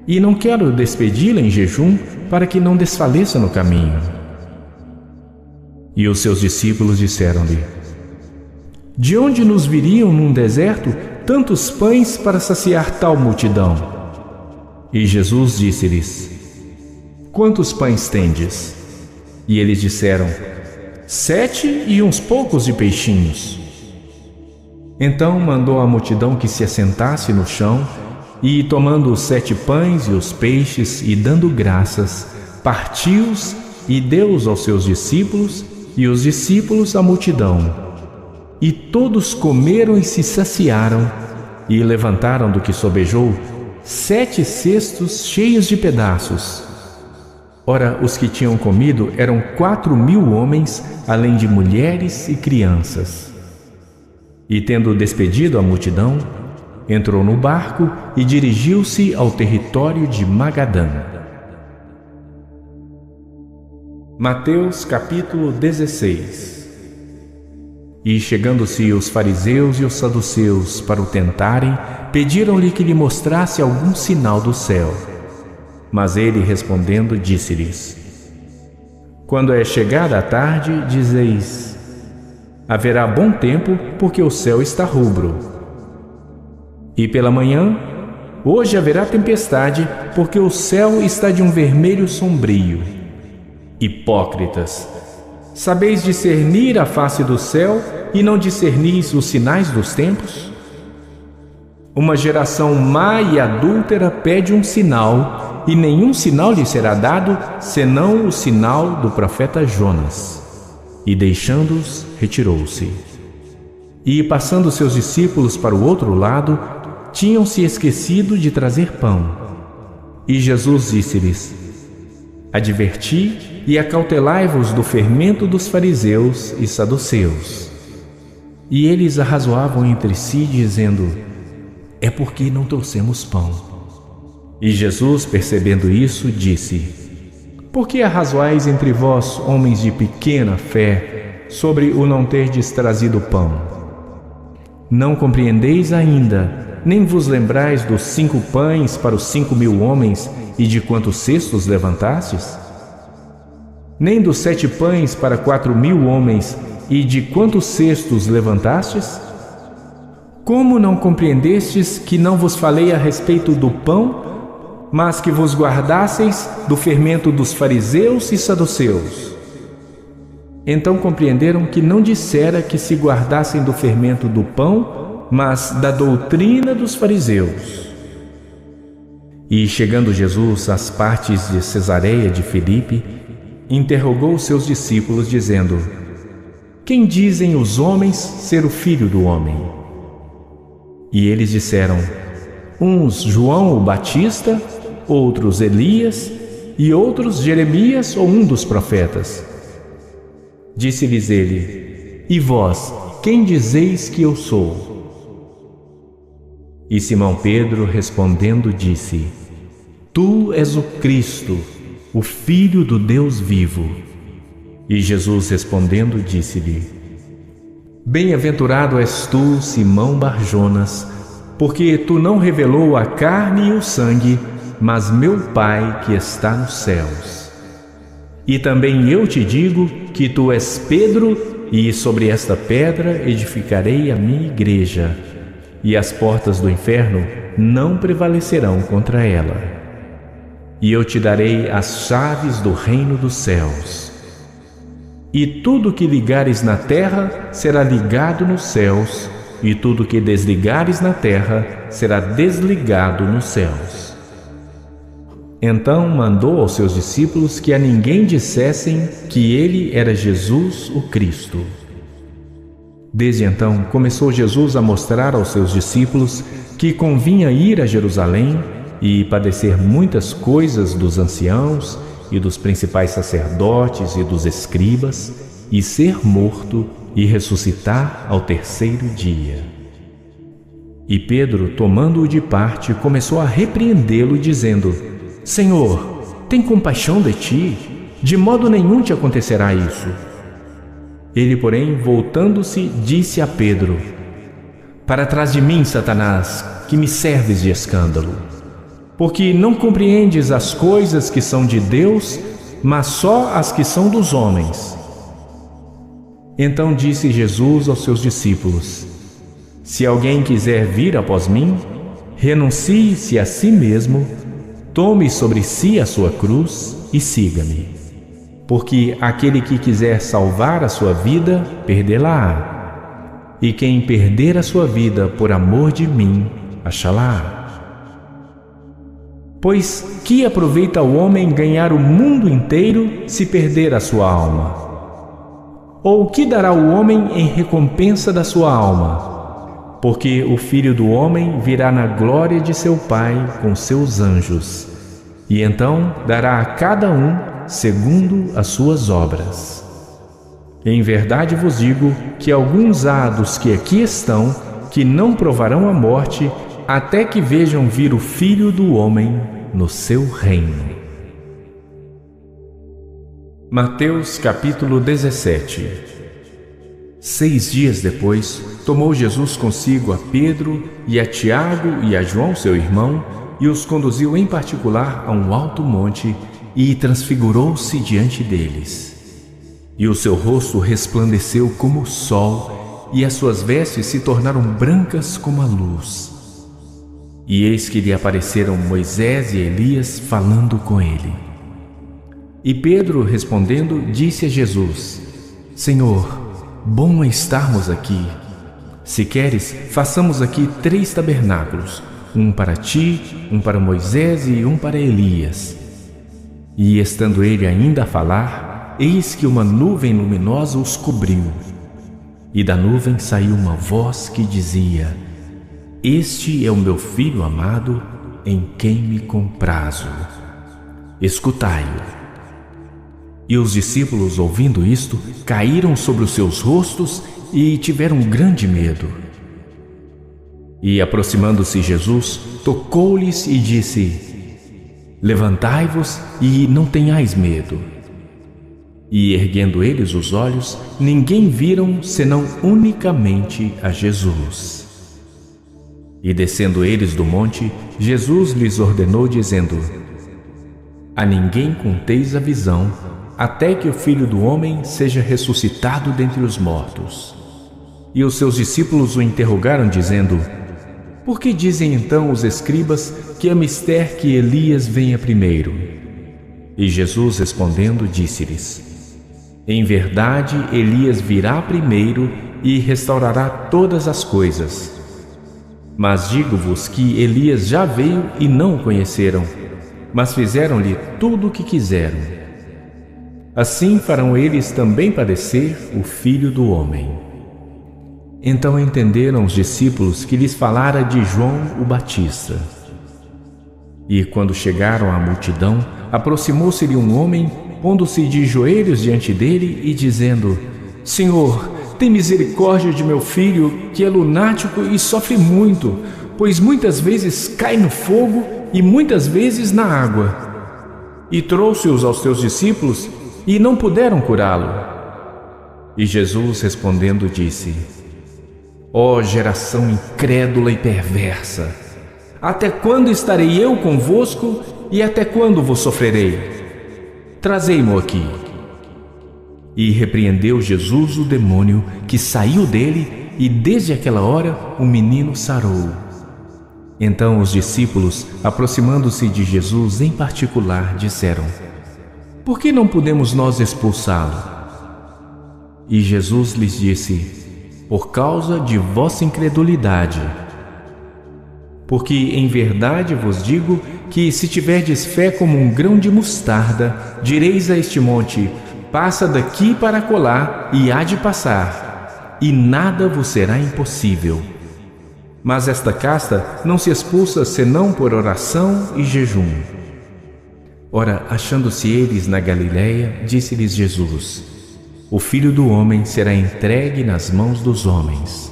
E não quero despedi-la em jejum, para que não desfaleça no caminho. E os seus discípulos disseram-lhe: De onde nos viriam num deserto tantos pães para saciar tal multidão? E Jesus disse-lhes: Quantos pães tendes? E eles disseram: 7 e uns poucos de peixinhos. Então mandou a multidão que se assentasse no chão, e tomando os 7 pães e os peixes, e dando graças, partiu-os e deu-os aos seus discípulos, e os discípulos à multidão. E todos comeram e se saciaram, e levantaram do que sobejou 7 cestos cheios de pedaços. Ora, os que tinham comido eram 4.000 homens, além de mulheres e crianças. E tendo despedido a multidão, entrou no barco e dirigiu-se ao território de Magadã. Mateus capítulo 16. E chegando-se os fariseus e os saduceus para o tentarem, pediram-lhe que lhe mostrasse algum sinal do céu. Mas ele, respondendo, disse-lhes: Quando é chegada a tarde, dizeis: haverá bom tempo, porque o céu está rubro. E pela manhã: hoje haverá tempestade, porque o céu está de um vermelho sombrio. Hipócritas! Sabeis discernir a face do céu e não discernis os sinais dos tempos? Uma geração má e adúltera pede um sinal, e nenhum sinal lhe será dado, senão o sinal do profeta Jonas. E deixando-os, retirou-se. E passando seus discípulos para o outro lado, tinham se esquecido de trazer pão. E Jesus disse-lhes: Adverti e acautelai-vos do fermento dos fariseus e saduceus. E eles arrazoavam entre si, dizendo: É porque não trouxemos pão. E Jesus, percebendo isso, disse: Por que arrazoais entre vós, homens de pequena fé, sobre o não terdes trazido pão? Não compreendeis ainda, nem vos lembrais dos 5 pães para os 5.000 homens, e de quantos cestos levantastes? Nem dos 7 pães para 4.000 homens, e de quantos cestos levantastes? Como não compreendestes que não vos falei a respeito do pão, mas que vos guardasseis do fermento dos fariseus e saduceus? Então compreenderam que não dissera que se guardassem do fermento do pão, mas da doutrina dos fariseus. E chegando Jesus às partes de Cesareia de Filipe, interrogou os seus discípulos, dizendo: Quem dizem os homens ser o Filho do Homem? E eles disseram: uns João o Batista, outros Elias, e outros Jeremias ou um dos profetas. Disse-lhes ele: E vós, quem dizeis que eu sou? E Simão Pedro, respondendo, disse: Tu és o Cristo, o Filho do Deus vivo. E Jesus, respondendo, disse-lhe: Bem-aventurado és tu, Simão Barjonas, porque tu não revelou a carne e o sangue, mas meu Pai que está nos céus. E também eu te digo que tu és Pedro, e sobre esta pedra edificarei a minha igreja, e as portas do inferno não prevalecerão contra ela. E eu te darei as chaves do reino dos céus. E tudo que ligares na terra será ligado nos céus, e tudo que desligares na terra será desligado nos céus. Então mandou aos seus discípulos que a ninguém dissessem que ele era Jesus o Cristo. Desde então começou Jesus a mostrar aos seus discípulos que convinha ir a Jerusalém e padecer muitas coisas dos anciãos e dos principais sacerdotes e dos escribas, e ser morto e ressuscitar ao terceiro dia. E Pedro, tomando-o de parte, começou a repreendê-lo, dizendo: Senhor, tem compaixão de ti, de modo nenhum te acontecerá isso. Ele, porém, voltando-se, disse a Pedro: Para trás de mim, Satanás, que me serves de escândalo, porque não compreendes as coisas que são de Deus, mas só as que são dos homens. Então disse Jesus aos seus discípulos: Se alguém quiser vir após mim, renuncie-se a si mesmo, tome sobre si a sua cruz e siga-me. Porque aquele que quiser salvar a sua vida, perdê-la-á. E quem perder a sua vida por amor de mim, achá-la-á. Pois que aproveita o homem ganhar o mundo inteiro se perder a sua alma? Ou que dará o homem em recompensa da sua alma? Porque o Filho do Homem virá na glória de seu Pai com seus anjos, e então dará a cada um segundo as suas obras. Em verdade vos digo que alguns há dos que aqui estão que não provarão a morte até que vejam vir o Filho do Homem no seu reino. Mateus capítulo 17. 6 dias depois, tomou Jesus consigo a Pedro e a Tiago e a João seu irmão, e os conduziu em particular a um alto monte, e transfigurou-se diante deles. E o seu rosto resplandeceu como o sol, e as suas vestes se tornaram brancas como a luz. E eis que lhe apareceram Moisés e Elias falando com ele. E Pedro, respondendo, disse a Jesus: Senhor, bom é estarmos aqui. Se queres, façamos aqui 3 tabernáculos, um para ti, um para Moisés e um para Elias. E estando ele ainda a falar, eis que uma nuvem luminosa os cobriu. E da nuvem saiu uma voz que dizia: Este é o meu filho amado, em quem me comprazo. Escutai-o. E os discípulos, ouvindo isto, caíram sobre os seus rostos e tiveram grande medo. E aproximando-se Jesus, tocou-lhes e disse: Levantai-vos e não tenhais medo. E erguendo eles os olhos, ninguém viram senão unicamente a Jesus. E descendo eles do monte, Jesus lhes ordenou, dizendo: A ninguém conteis a visão, até que o Filho do Homem seja ressuscitado dentre os mortos. E os seus discípulos o interrogaram, dizendo: Por que dizem então os escribas que é mister que Elias venha primeiro? E Jesus, respondendo, disse-lhes: Em verdade, Elias virá primeiro e restaurará todas as coisas. Mas digo-vos que Elias já veio e não o conheceram, mas fizeram-lhe tudo o que quiseram. Assim farão eles também padecer o Filho do Homem. Então entenderam os discípulos que lhes falara de João o Batista. E quando chegaram à multidão, aproximou-se-lhe um homem, pondo-se de joelhos diante dele e dizendo: Senhor, tem misericórdia de meu filho, que é lunático e sofre muito, pois muitas vezes cai no fogo e muitas vezes na água. E trouxe-os aos teus discípulos, e não puderam curá-lo. E Jesus, respondendo, disse: Ó geração incrédula e perversa, até quando estarei eu convosco e até quando vos sofrerei? trazei-mo aqui. E repreendeu Jesus o demônio, que saiu dele, e desde aquela hora o menino sarou. Então os discípulos, aproximando-se de Jesus em particular, disseram: por que não podemos nós expulsá-lo? E Jesus lhes disse: por causa de vossa incredulidade. Porque em verdade vos digo que, se tiverdes fé como um grão de mostarda, direis a este monte: passa daqui para acolá, e há de passar, e nada vos será impossível. Mas esta casta não se expulsa senão por oração e jejum. Ora, achando-se eles na Galiléia, disse-lhes Jesus: o Filho do Homem será entregue nas mãos dos homens.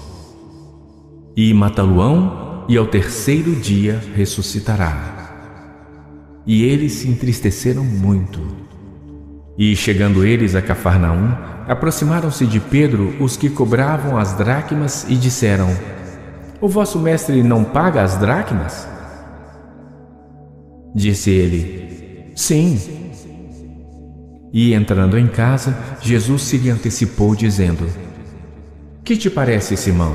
E matá-lo-ão, e ao terceiro dia ressuscitará. E eles se entristeceram muito. E chegando eles a Cafarnaum, aproximaram-se de Pedro os que cobravam as dracmas e disseram: o vosso mestre não paga as dracmas? Disse ele: sim. E entrando em casa, Jesus se lhe antecipou, dizendo: que te parece, Simão?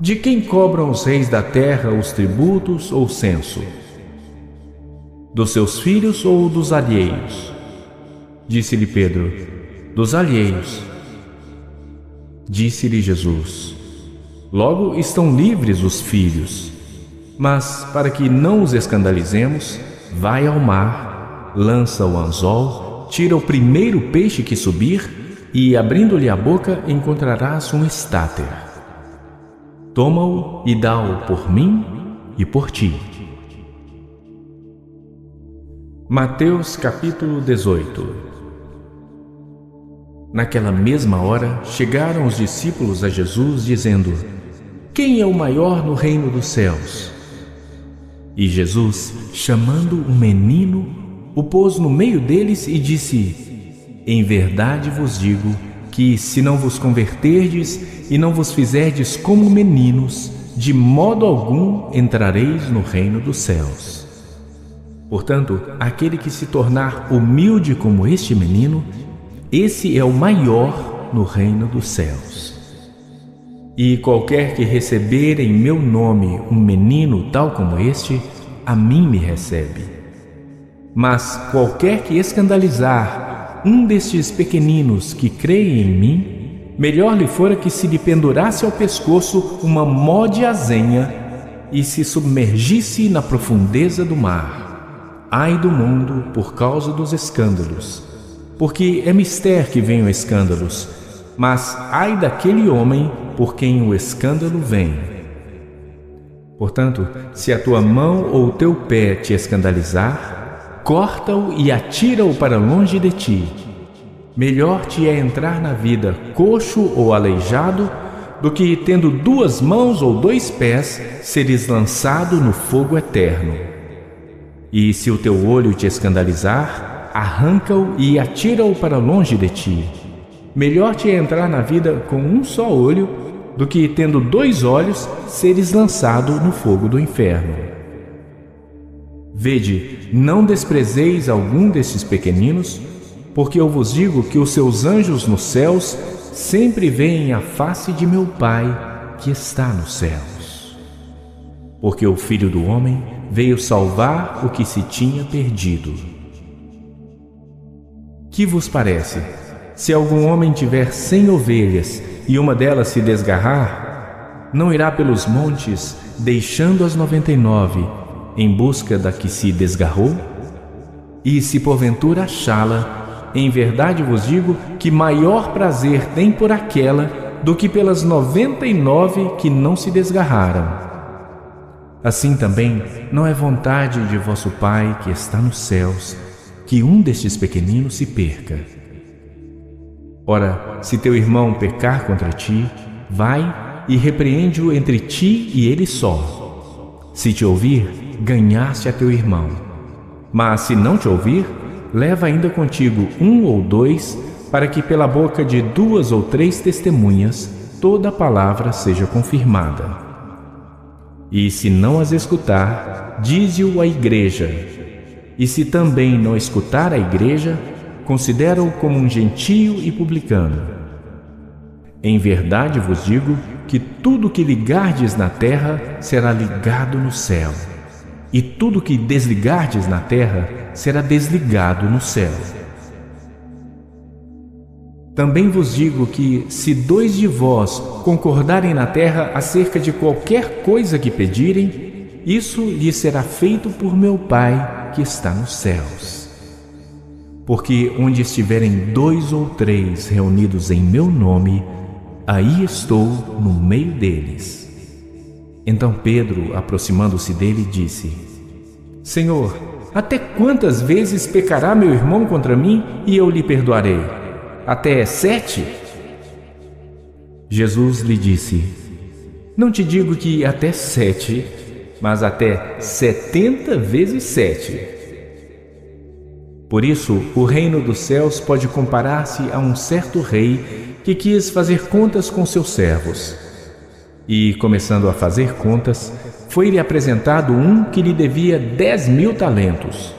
De quem cobram os reis da terra os tributos ou censo? Dos seus filhos ou dos alheios? Disse-lhe Pedro: dos alheios. Disse-lhe Jesus: logo estão livres os filhos. Mas, para que não os escandalizemos, vai ao mar, lança o anzol, tira o primeiro peixe que subir, e, abrindo-lhe a boca, encontrarás um estáter. Toma-o e dá-o por mim e por ti. Mateus capítulo 18. Naquela mesma hora, chegaram os discípulos a Jesus, dizendo: quem é o maior no reino dos céus? E Jesus, chamando um menino, o pôs no meio deles e disse: em verdade vos digo que, se não vos converterdes e não vos fizerdes como meninos, de modo algum entrareis no reino dos céus. Portanto, aquele que se tornar humilde como este menino, esse é o maior no reino dos céus. E qualquer que receber em meu nome um menino tal como este, a mim me recebe. Mas qualquer que escandalizar um destes pequeninos que creem em mim, melhor lhe fora que se lhe pendurasse ao pescoço uma mó de azenha e se submergisse na profundeza do mar. Ai do mundo por causa dos escândalos, porque é mister que venham escândalos, mas ai daquele homem por quem o escândalo vem. Portanto, se a tua mão ou o teu pé te escandalizar, corta-o e atira-o para longe de ti. Melhor te é entrar na vida coxo ou aleijado, do que, tendo 2 mãos ou 2 pés, seres lançado no fogo eterno. E se o teu olho te escandalizar, arranca-o e atira-o para longe de ti. Melhor te é entrar na vida com um só olho, do que, tendo 2 olhos, seres lançado no fogo do inferno. Vede, não desprezeis algum destes pequeninos, porque eu vos digo que os seus anjos nos céus sempre veem a face de meu Pai que está nos céus. Porque o Filho do Homem veio salvar o que se tinha perdido. Que vos parece? Se algum homem tiver 100 ovelhas e uma delas se desgarrar, não irá pelos montes, deixando as 99, em busca da que se desgarrou? E se porventura achá-la, em verdade vos digo que maior prazer tem por aquela do que pelas 99 que não se desgarraram. Assim também não é vontade de vosso Pai que está nos céus que um destes pequeninos se perca. Ora, se teu irmão pecar contra ti, vai e repreende-o entre ti e ele só. Se te ouvir, ganhaste a teu irmão. Mas se não te ouvir, leva ainda contigo 1 ou 2, para que pela boca de 2 ou 3 testemunhas toda a palavra seja confirmada. E se não as escutar, dize-o à igreja. E se também não escutar a igreja, considera-o como um gentio e publicano. Em verdade vos digo que tudo que ligardes na terra será ligado no céu, e tudo que desligardes na terra será desligado no céu. Também vos digo que, se 2 de vós concordarem na terra acerca de qualquer coisa que pedirem, isso lhes será feito por meu Pai que está nos céus. Porque onde estiverem 2 ou 3 reunidos em meu nome, aí estou no meio deles. Então Pedro, aproximando-se dele, disse: Senhor, até quantas vezes pecará meu irmão contra mim e eu lhe perdoarei? Até 7? Jesus lhe disse: Não te digo que até 7, mas até 70 vezes 7. Por isso, o reino dos céus pode comparar-se a um certo rei que quis fazer contas com seus servos. E, começando a fazer contas, foi-lhe apresentado um que lhe devia 10.000 talentos.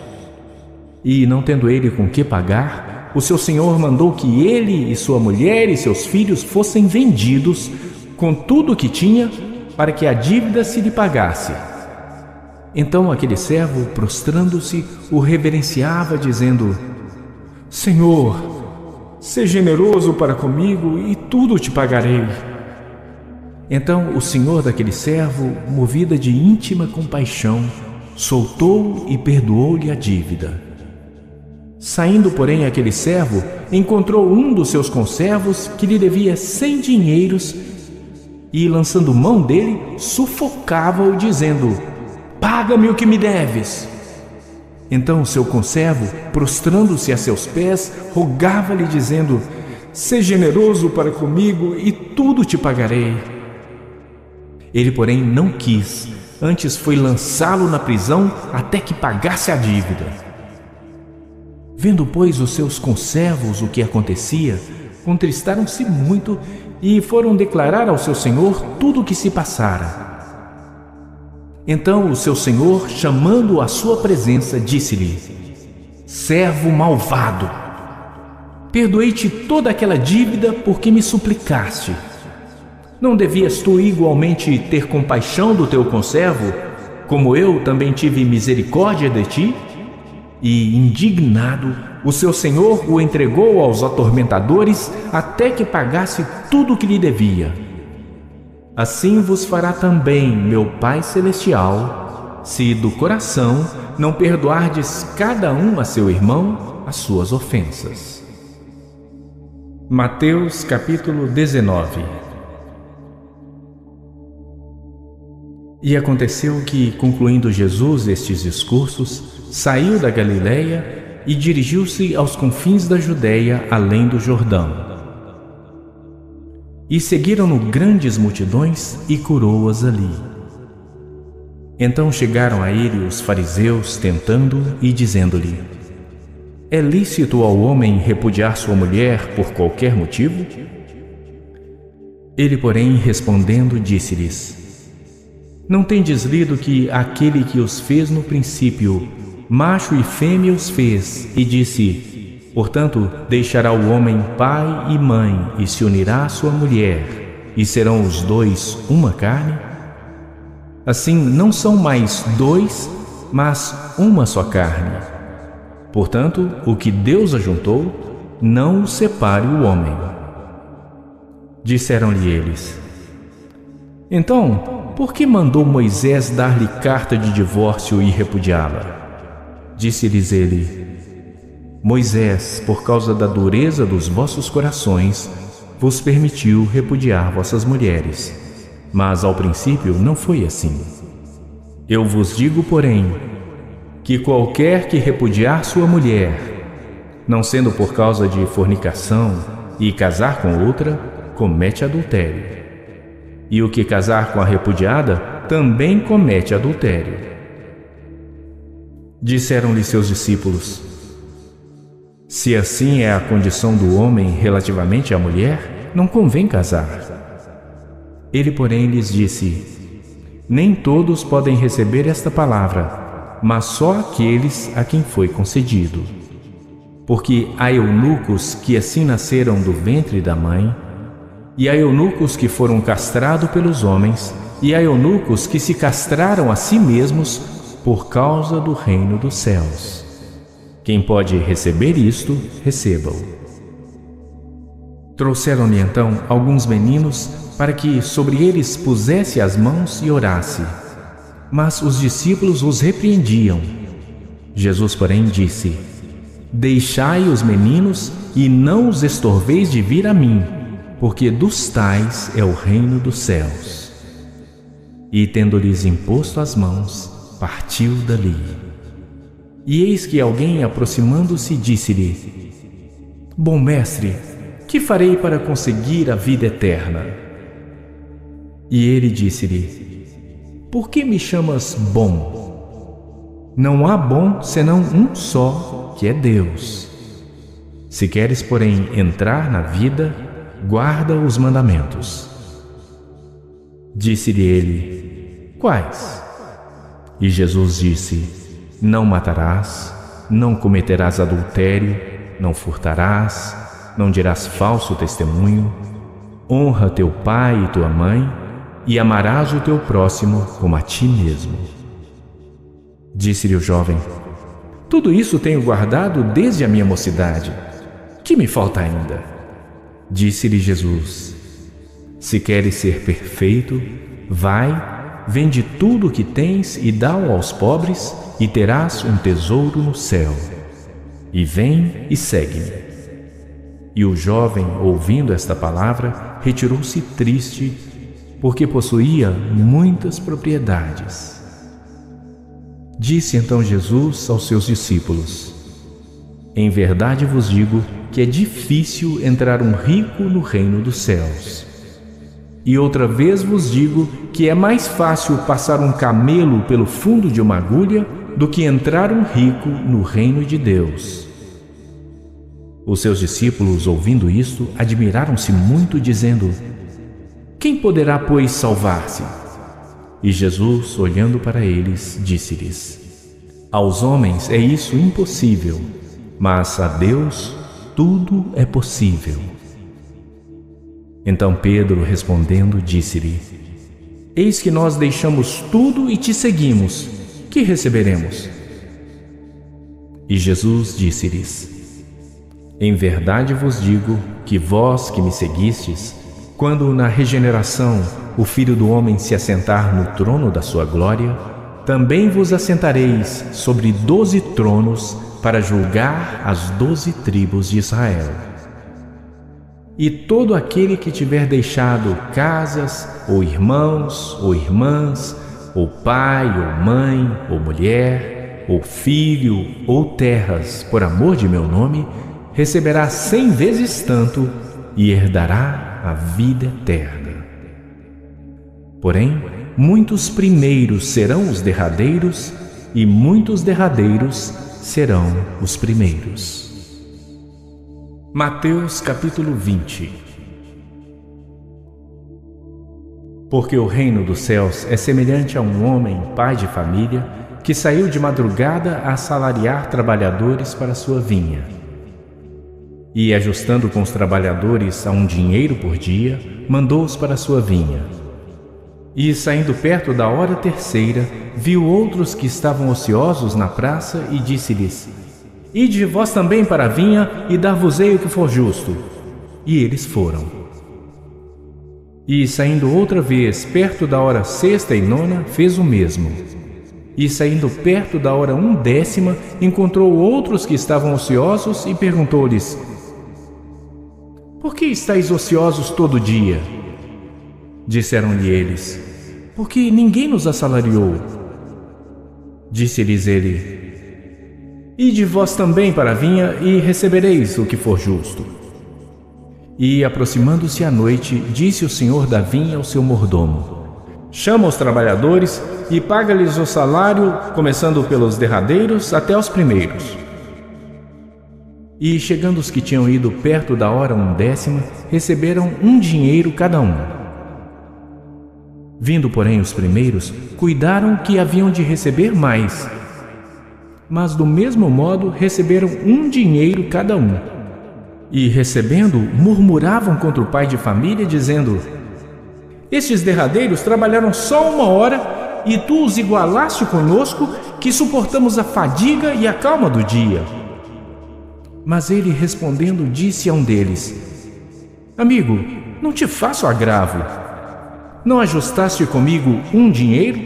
E, não tendo ele com que pagar, o seu senhor mandou que ele e sua mulher e seus filhos fossem vendidos, com tudo o que tinha, para que a dívida se lhe pagasse. Então aquele servo, prostrando-se, o reverenciava, dizendo: Senhor, seja generoso para comigo e tudo te pagarei. Então o senhor daquele servo, movida de íntima compaixão, soltou-o e perdoou-lhe a dívida. Saindo, porém, aquele servo, encontrou um dos seus conservos que lhe devia 100 dinheiros e, lançando mão dele, sufocava-o, dizendo: Paga-me o que me deves. Então o seu conservo, prostrando-se a seus pés, rogava-lhe, dizendo: Seja generoso para comigo e tudo te pagarei. Ele, porém, não quis, antes foi lançá-lo na prisão até que pagasse a dívida. Vendo, pois, os seus conservos o que acontecia, contristaram-se muito e foram declarar ao seu senhor tudo o que se passara. Então o seu senhor, chamando-o à sua presença, disse-lhe: Servo malvado, perdoei-te toda aquela dívida porque me suplicaste. Não devias tu igualmente ter compaixão do teu conservo, como eu também tive misericórdia de ti? E, indignado, o seu senhor o entregou aos atormentadores até que pagasse tudo o que lhe devia. Assim vos fará também meu Pai Celestial, se do coração não perdoardes cada um a seu irmão as suas ofensas. Mateus capítulo 19. E aconteceu que, concluindo Jesus estes discursos, saiu da Galileia e dirigiu-se aos confins da Judeia, além do Jordão. E seguiram-no grandes multidões e curou-as ali. Então chegaram a ele os fariseus, tentando-o e dizendo-lhe: É lícito ao homem repudiar sua mulher por qualquer motivo? Ele, porém, respondendo, disse-lhes: Não tendes lido que aquele que os fez no princípio, macho e fêmea os fez, e disse: Portanto, deixará o homem pai e mãe, e se unirá à sua mulher, e serão os dois uma carne? Assim, não são mais dois, mas uma só carne. Portanto, o que Deus ajuntou, não o separe o homem. Disseram-lhe eles: Então, por que mandou Moisés dar-lhe carta de divórcio e repudiá-la? Disse-lhes ele: Moisés, por causa da dureza dos vossos corações, vos permitiu repudiar vossas mulheres. Mas ao princípio não foi assim. Eu vos digo, porém, que qualquer que repudiar sua mulher, não sendo por causa de fornicação, e casar com outra, comete adultério. E o que casar com a repudiada, também comete adultério. Disseram-lhe seus discípulos: Se assim é a condição do homem relativamente à mulher, não convém casar. Ele, porém, lhes disse: Nem todos podem receber esta palavra, mas só aqueles a quem foi concedido. Porque há eunucos que assim nasceram do ventre da mãe, e há eunucos que foram castrados pelos homens, e há eunucos que se castraram a si mesmos por causa do reino dos céus. Quem pode receber isto, receba-o. Trouxeram-lhe então alguns meninos para que sobre eles pusesse as mãos e orasse. Mas os discípulos os repreendiam. Jesus, porém, disse: Deixai os meninos e não os estorveis de vir a mim, porque dos tais é o reino dos céus. E tendo-lhes imposto as mãos, partiu dali. E eis que alguém, aproximando-se, disse-lhe: Bom mestre, que farei para conseguir a vida eterna? E ele disse-lhe: Por que me chamas bom? Não há bom senão um só, que é Deus. Se queres, porém, entrar na vida, guarda os mandamentos. Disse-lhe ele: Quais? E Jesus disse: Não matarás, não cometerás adultério, não furtarás, não dirás falso testemunho, honra teu pai e tua mãe, e amarás o teu próximo como a ti mesmo. Disse-lhe o jovem: Tudo isso tenho guardado desde a minha mocidade. Que me falta ainda? Disse-lhe Jesus: Se queres ser perfeito, vai, vende tudo o que tens e dá-o aos pobres, e terás um tesouro no céu. E vem e segue-me. E o jovem, ouvindo esta palavra, retirou-se triste, porque possuía muitas propriedades. Disse então Jesus aos seus discípulos: Em verdade vos digo que é difícil entrar um rico no reino dos céus. E outra vez vos digo que é mais fácil passar um camelo pelo fundo de uma agulha do que entrar um rico no reino de Deus. Os seus discípulos, ouvindo isto, admiraram-se muito, dizendo: Quem poderá, pois, salvar-se? E Jesus, olhando para eles, disse-lhes: Aos homens é isso impossível, mas a Deus tudo é possível. Então Pedro, respondendo, disse-lhe: Eis que nós deixamos tudo e te seguimos. Que receberemos? E Jesus disse-lhes: Em verdade vos digo que vós que me seguistes, quando na regeneração o Filho do Homem se assentar no trono da sua glória, também vos assentareis sobre 12 tronos para julgar as 12 tribos de Israel. E todo aquele que tiver deixado casas, ou irmãos, ou irmãs, ou pai, ou mãe, ou mulher, ou filho, ou terras, por amor de meu nome, receberá 100 vezes tanto e herdará a vida eterna. Porém, muitos primeiros serão os derradeiros, e muitos derradeiros serão os primeiros. Mateus capítulo 20. Porque o reino dos céus é semelhante a um homem, pai de família, que saiu de madrugada a assalariar trabalhadores para sua vinha. E, ajustando com os trabalhadores a um dinheiro por dia, mandou-os para sua vinha. E, saindo perto da hora terceira, viu outros que estavam ociosos na praça e disse-lhes: Ide vós também para a vinha e dar-vos-ei o que for justo. E eles foram. E, saindo outra vez perto da hora sexta e nona, fez o mesmo. E, saindo perto da hora 1/10, encontrou outros que estavam ociosos e perguntou-lhes: Por que estáis ociosos todo dia? Disseram-lhe eles: Porque ninguém nos assalariou. Disse-lhes ele: Ide vós também para a vinha e recebereis o que for justo. E, aproximando-se a noite, disse o senhor da vinha ao seu mordomo: Chama os trabalhadores e paga-lhes o salário, começando pelos derradeiros até os primeiros. E, chegando os que tinham ido perto da hora 1/10, receberam 1 dinheiro cada um. Vindo, porém, os primeiros, cuidaram que haviam de receber mais, mas do mesmo modo receberam 1 dinheiro cada um. E recebendo, murmuravam contra o pai de família, dizendo: estes derradeiros trabalharam só 1 hora, e tu os igualaste conosco, que suportamos a fadiga e a calma do dia. Mas ele, respondendo, disse a um deles: amigo, não te faço agravo. Não ajustaste comigo 1 dinheiro?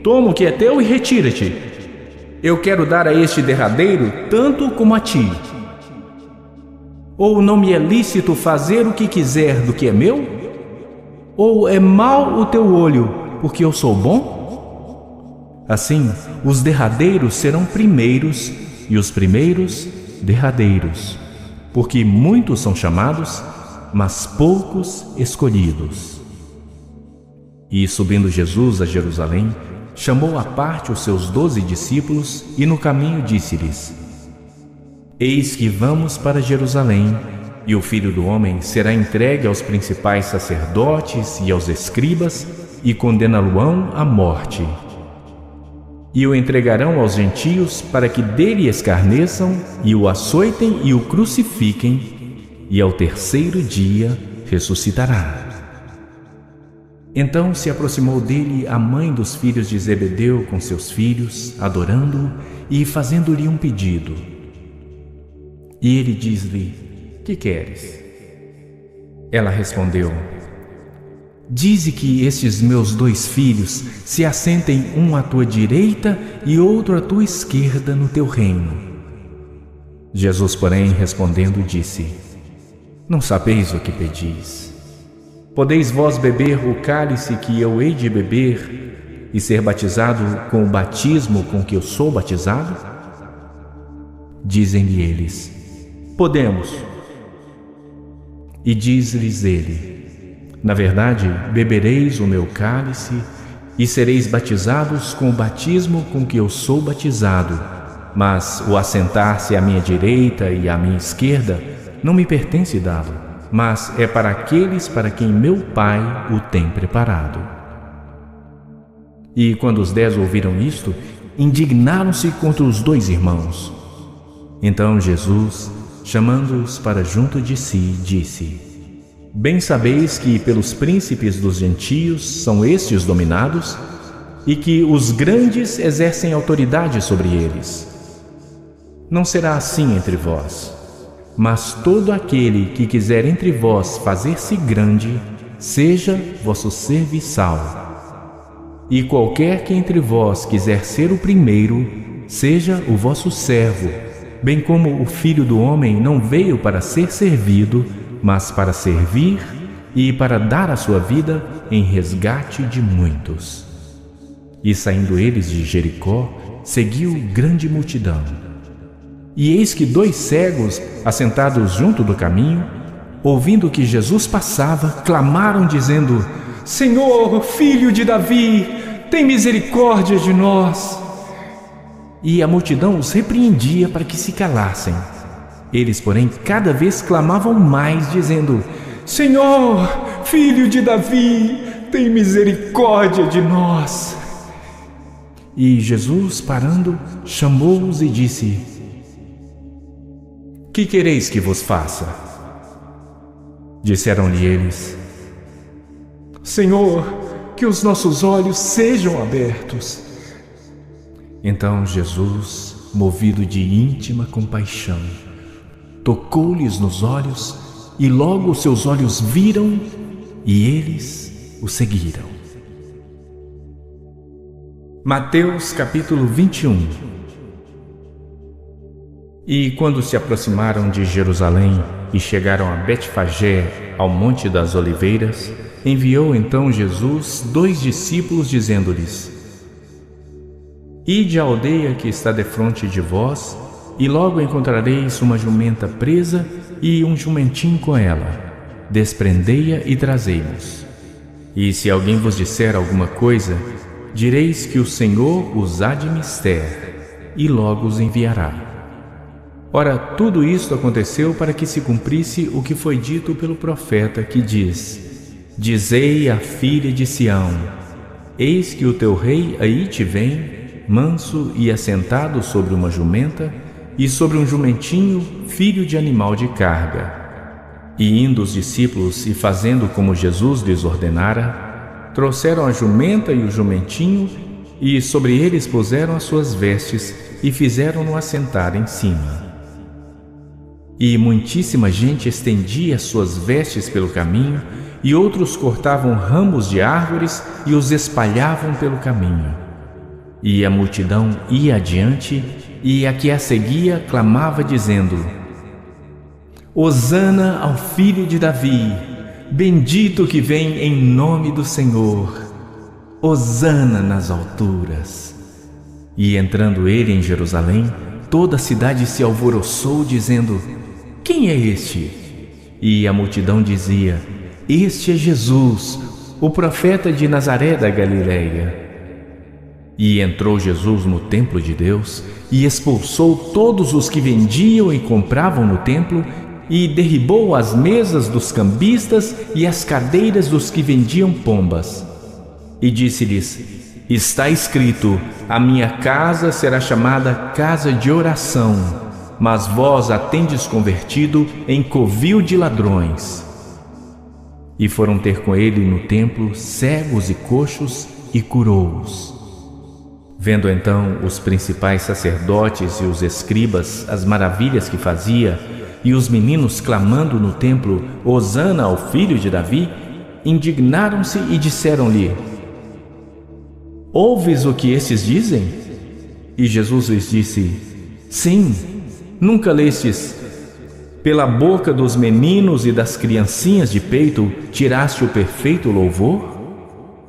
Toma o que é teu e retira-te. Eu quero dar a este derradeiro tanto como a ti. Ou não me é lícito fazer o que quiser do que é meu? Ou é mau o teu olho, porque eu sou bom? Assim, os derradeiros serão primeiros, e os primeiros derradeiros, porque muitos são chamados, mas poucos escolhidos. E subindo Jesus a Jerusalém, chamou à parte os seus 12 discípulos e no caminho disse-lhes: eis que vamos para Jerusalém, e o Filho do Homem será entregue aos principais sacerdotes e aos escribas, e condená-lo-ão à morte. E o entregarão aos gentios para que dele escarneçam, e o açoitem e o crucifiquem, e ao 3º dia ressuscitará. Então se aproximou dele a mãe dos filhos de Zebedeu com seus filhos, adorando-o e fazendo-lhe um pedido. E ele diz-lhe: que queres? Ela respondeu: dize que estes meus 2 filhos se assentem, um à tua direita e outro à tua esquerda no teu reino. Jesus, porém, respondendo, disse: não sabeis o que pedis. Podeis vós beber o cálice que eu hei de beber e ser batizado com o batismo com que eu sou batizado? Dizem-lhe eles: podemos. E diz-lhes ele: na verdade, bebereis o meu cálice e sereis batizados com o batismo com que eu sou batizado, mas o assentar-se à minha direita e à minha esquerda não me pertence dá-lo, mas é para aqueles para quem meu Pai o tem preparado. E quando os 10 ouviram isto, indignaram-se contra os 2 irmãos. Então Jesus, chamando-os para junto de si, disse: bem sabeis que pelos príncipes dos gentios são estes dominados, e que os grandes exercem autoridade sobre eles. Não será assim entre vós, mas todo aquele que quiser entre vós fazer-se grande, seja vosso serviçal. E qualquer que entre vós quiser ser o primeiro, seja o vosso servo, bem como o Filho do Homem não veio para ser servido, mas para servir e para dar a sua vida em resgate de muitos. E saindo eles de Jericó, seguiu grande multidão. E eis que 2 cegos, assentados junto do caminho, ouvindo que Jesus passava, clamaram dizendo: Senhor, Filho de Davi, tem misericórdia de nós. E a multidão os repreendia para que se calassem. Eles, porém, cada vez clamavam mais, dizendo: Senhor, Filho de Davi, tem misericórdia de nós. E Jesus, parando, chamou-os e disse: Que quereis que vos faça? Disseram-lhe eles: Senhor, que os nossos olhos sejam abertos. Então Jesus, movido de íntima compaixão, tocou-lhes nos olhos, e logo os seus olhos viram, e eles o seguiram. Mateus capítulo 21. E quando se aproximaram de Jerusalém e chegaram a Betfagé, ao Monte das Oliveiras, enviou então Jesus 2 discípulos, dizendo-lhes: Ide à aldeia que está defronte de vós, e logo encontrareis uma jumenta presa e um jumentinho com ela. Desprendei-a e trazei-mos. E se alguém vos disser alguma coisa, direis que o Senhor os há de mister, e logo os enviará. Ora, tudo isto aconteceu para que se cumprisse o que foi dito pelo profeta, que diz: Dizei à filha de Sião: Eis que o teu rei aí te vem, manso e assentado sobre uma jumenta, e sobre um jumentinho, filho de animal de carga. E indo os discípulos e fazendo como Jesus lhes ordenara, trouxeram a jumenta e o jumentinho, e sobre eles puseram as suas vestes, e fizeram-no assentar em cima. E muitíssima gente estendia as suas vestes pelo caminho, e outros cortavam ramos de árvores e os espalhavam pelo caminho. E a multidão ia adiante, e a que a seguia clamava dizendo: Hosana ao filho de Davi, bendito que vem em nome do Senhor, Hosana nas alturas. E entrando ele em Jerusalém, toda a cidade se alvoroçou dizendo: Quem é este? E a multidão dizia: Este é Jesus, o profeta de Nazaré da Galileia. E entrou Jesus no templo de Deus e expulsou todos os que vendiam e compravam no templo, e derribou as mesas dos cambistas e as cadeiras dos que vendiam pombas. E disse-lhes: Está escrito: A minha casa será chamada casa de oração, mas vós a tendes convertido em covil de ladrões. E foram ter com ele no templo cegos e coxos, e curou-os. Vendo então os principais sacerdotes e os escribas as maravilhas que fazia, e os meninos clamando no templo: Hosana ao filho de Davi, indignaram-se e disseram-lhe: Ouves o que estes dizem? E Jesus lhes disse: Sim, nunca lestes: Pela boca dos meninos e das criancinhas de peito tiraste o perfeito louvor?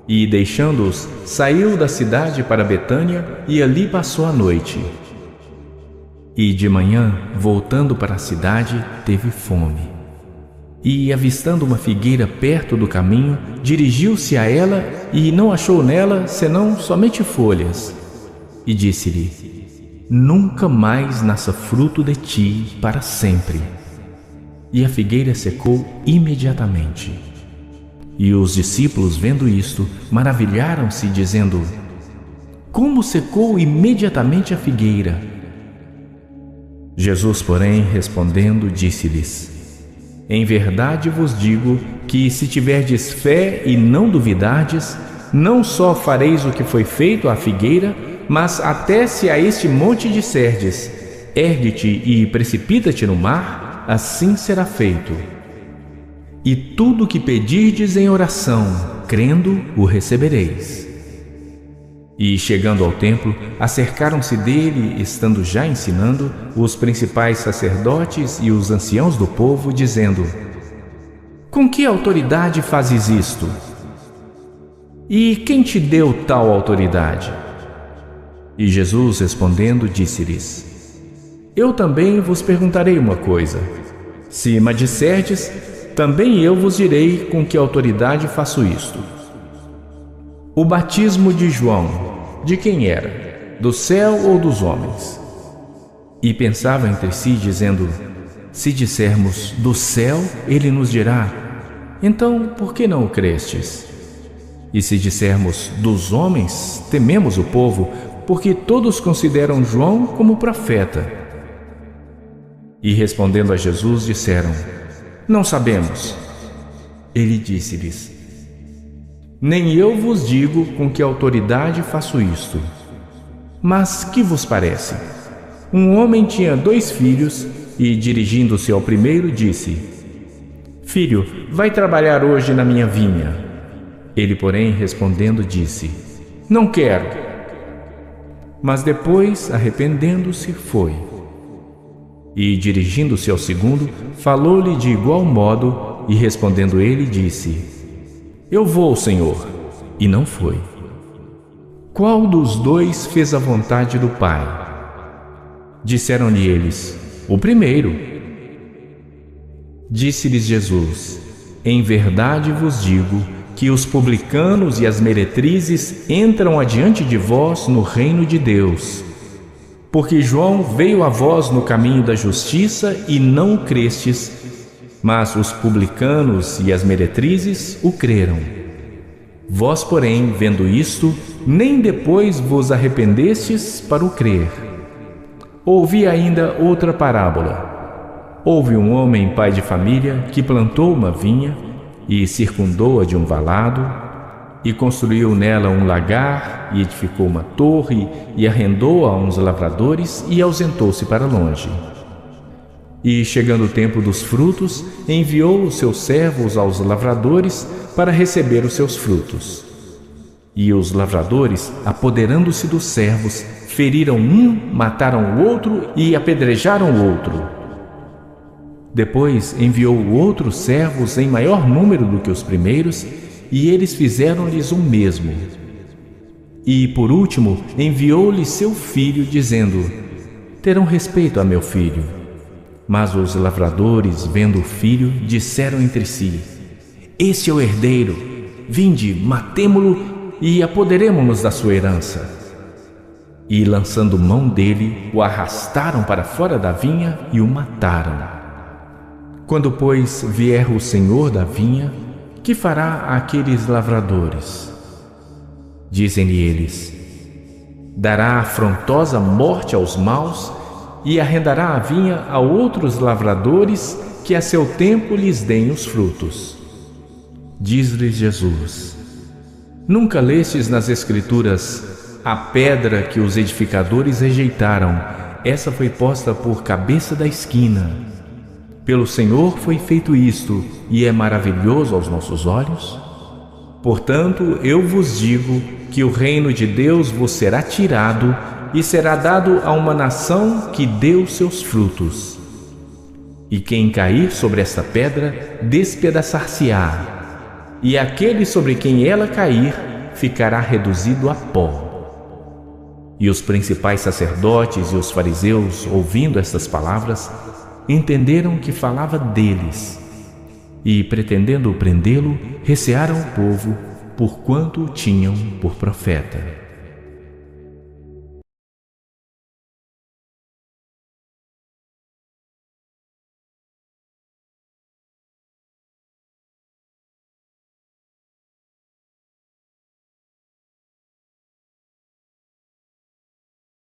E, deixando-os, saiu da cidade para Betânia, e ali passou a noite. E de manhã, voltando para a cidade, teve fome. E, avistando uma figueira perto do caminho, dirigiu-se a ela, e não achou nela senão somente folhas. E disse-lhe: Nunca mais nasça fruto de ti para sempre. E a figueira secou imediatamente. E os discípulos, vendo isto, maravilharam-se, dizendo: Como secou imediatamente a figueira? Jesus, porém, respondendo, disse-lhes: Em verdade vos digo que, se tiverdes fé e não duvidardes, não só fareis o que foi feito à figueira, mas até se a este monte disserdes: Ergue-te e precipita-te no mar, assim será feito. E tudo o que pedirdes em oração, crendo, o recebereis. E, chegando ao templo, acercaram-se dele, estando já ensinando, os principais sacerdotes e os anciãos do povo, dizendo: Com que autoridade fazes isto? E quem te deu tal autoridade? E Jesus, respondendo, disse-lhes: Eu também vos perguntarei uma coisa. Se me disserdes, também eu vos direi com que autoridade faço isto. O batismo de João, de quem era? Do céu ou dos homens? E pensavam entre si, dizendo: Se dissermos do céu, ele nos dirá: Então, por que não o crestes? E se dissermos dos homens, tememos o povo, porque todos consideram João como profeta. E respondendo a Jesus, disseram: Não sabemos. Ele disse-lhes: Nem eu vos digo com que autoridade faço isto. Mas que vos parece? Um homem tinha 2 filhos e, dirigindo-se ao primeiro, disse: Filho, vai trabalhar hoje na minha vinha. Ele, porém, respondendo, disse: Não quero. Mas depois, arrependendo-se, foi. E, dirigindo-se ao segundo, falou-lhe de igual modo, e respondendo ele, disse: Eu vou, Senhor. E não foi. Qual dos 2 fez a vontade do Pai? Disseram-lhe eles: O primeiro. Disse-lhes Jesus: Em verdade vos digo que os publicanos e as meretrizes entram adiante de vós no reino de Deus. Porque João veio a vós no caminho da justiça e não o crestes, mas os publicanos e as meretrizes o creram. Vós, porém, vendo isto, nem depois vos arrependestes para o crer. Ouvi ainda outra parábola. Houve um homem pai de família que plantou uma vinha e circundou-a de um valado, e construiu nela um lagar, e edificou uma torre, e arrendou a uns lavradores, e ausentou-se para longe. E, chegando o tempo dos frutos, enviou os seus servos aos lavradores para receber os seus frutos. E os lavradores, apoderando-se dos servos, feriram um, mataram o outro e apedrejaram o outro. Depois enviou outros servos em maior número do que os primeiros, e eles fizeram-lhes o mesmo. E, por último, enviou-lhes seu filho, dizendo: terão respeito a meu filho. Mas os lavradores, vendo o filho, disseram entre si: este é o herdeiro, vinde, matemo-lo e apoderemo-nos da sua herança. E, lançando mão dele, o arrastaram para fora da vinha e o mataram. Quando, pois, vier o senhor da vinha, que fará àqueles lavradores? Dizem-lhe eles: dará afrontosa morte aos maus e arrendará a vinha a outros lavradores que a seu tempo lhes deem os frutos. Diz-lhes Jesus: nunca lestes nas Escrituras: a pedra que os edificadores rejeitaram, essa foi posta por cabeça da esquina. Pelo Senhor foi feito isto, e é maravilhoso aos nossos olhos? Portanto, eu vos digo que o reino de Deus vos será tirado e será dado a uma nação que deu seus frutos. E quem cair sobre esta pedra, despedaçar-se-á, e aquele sobre quem ela cair, ficará reduzido a pó. E os principais sacerdotes e os fariseus, ouvindo estas palavras, entenderam que falava deles, e, pretendendo prendê-lo, recearam o povo, porquanto o tinham por profeta.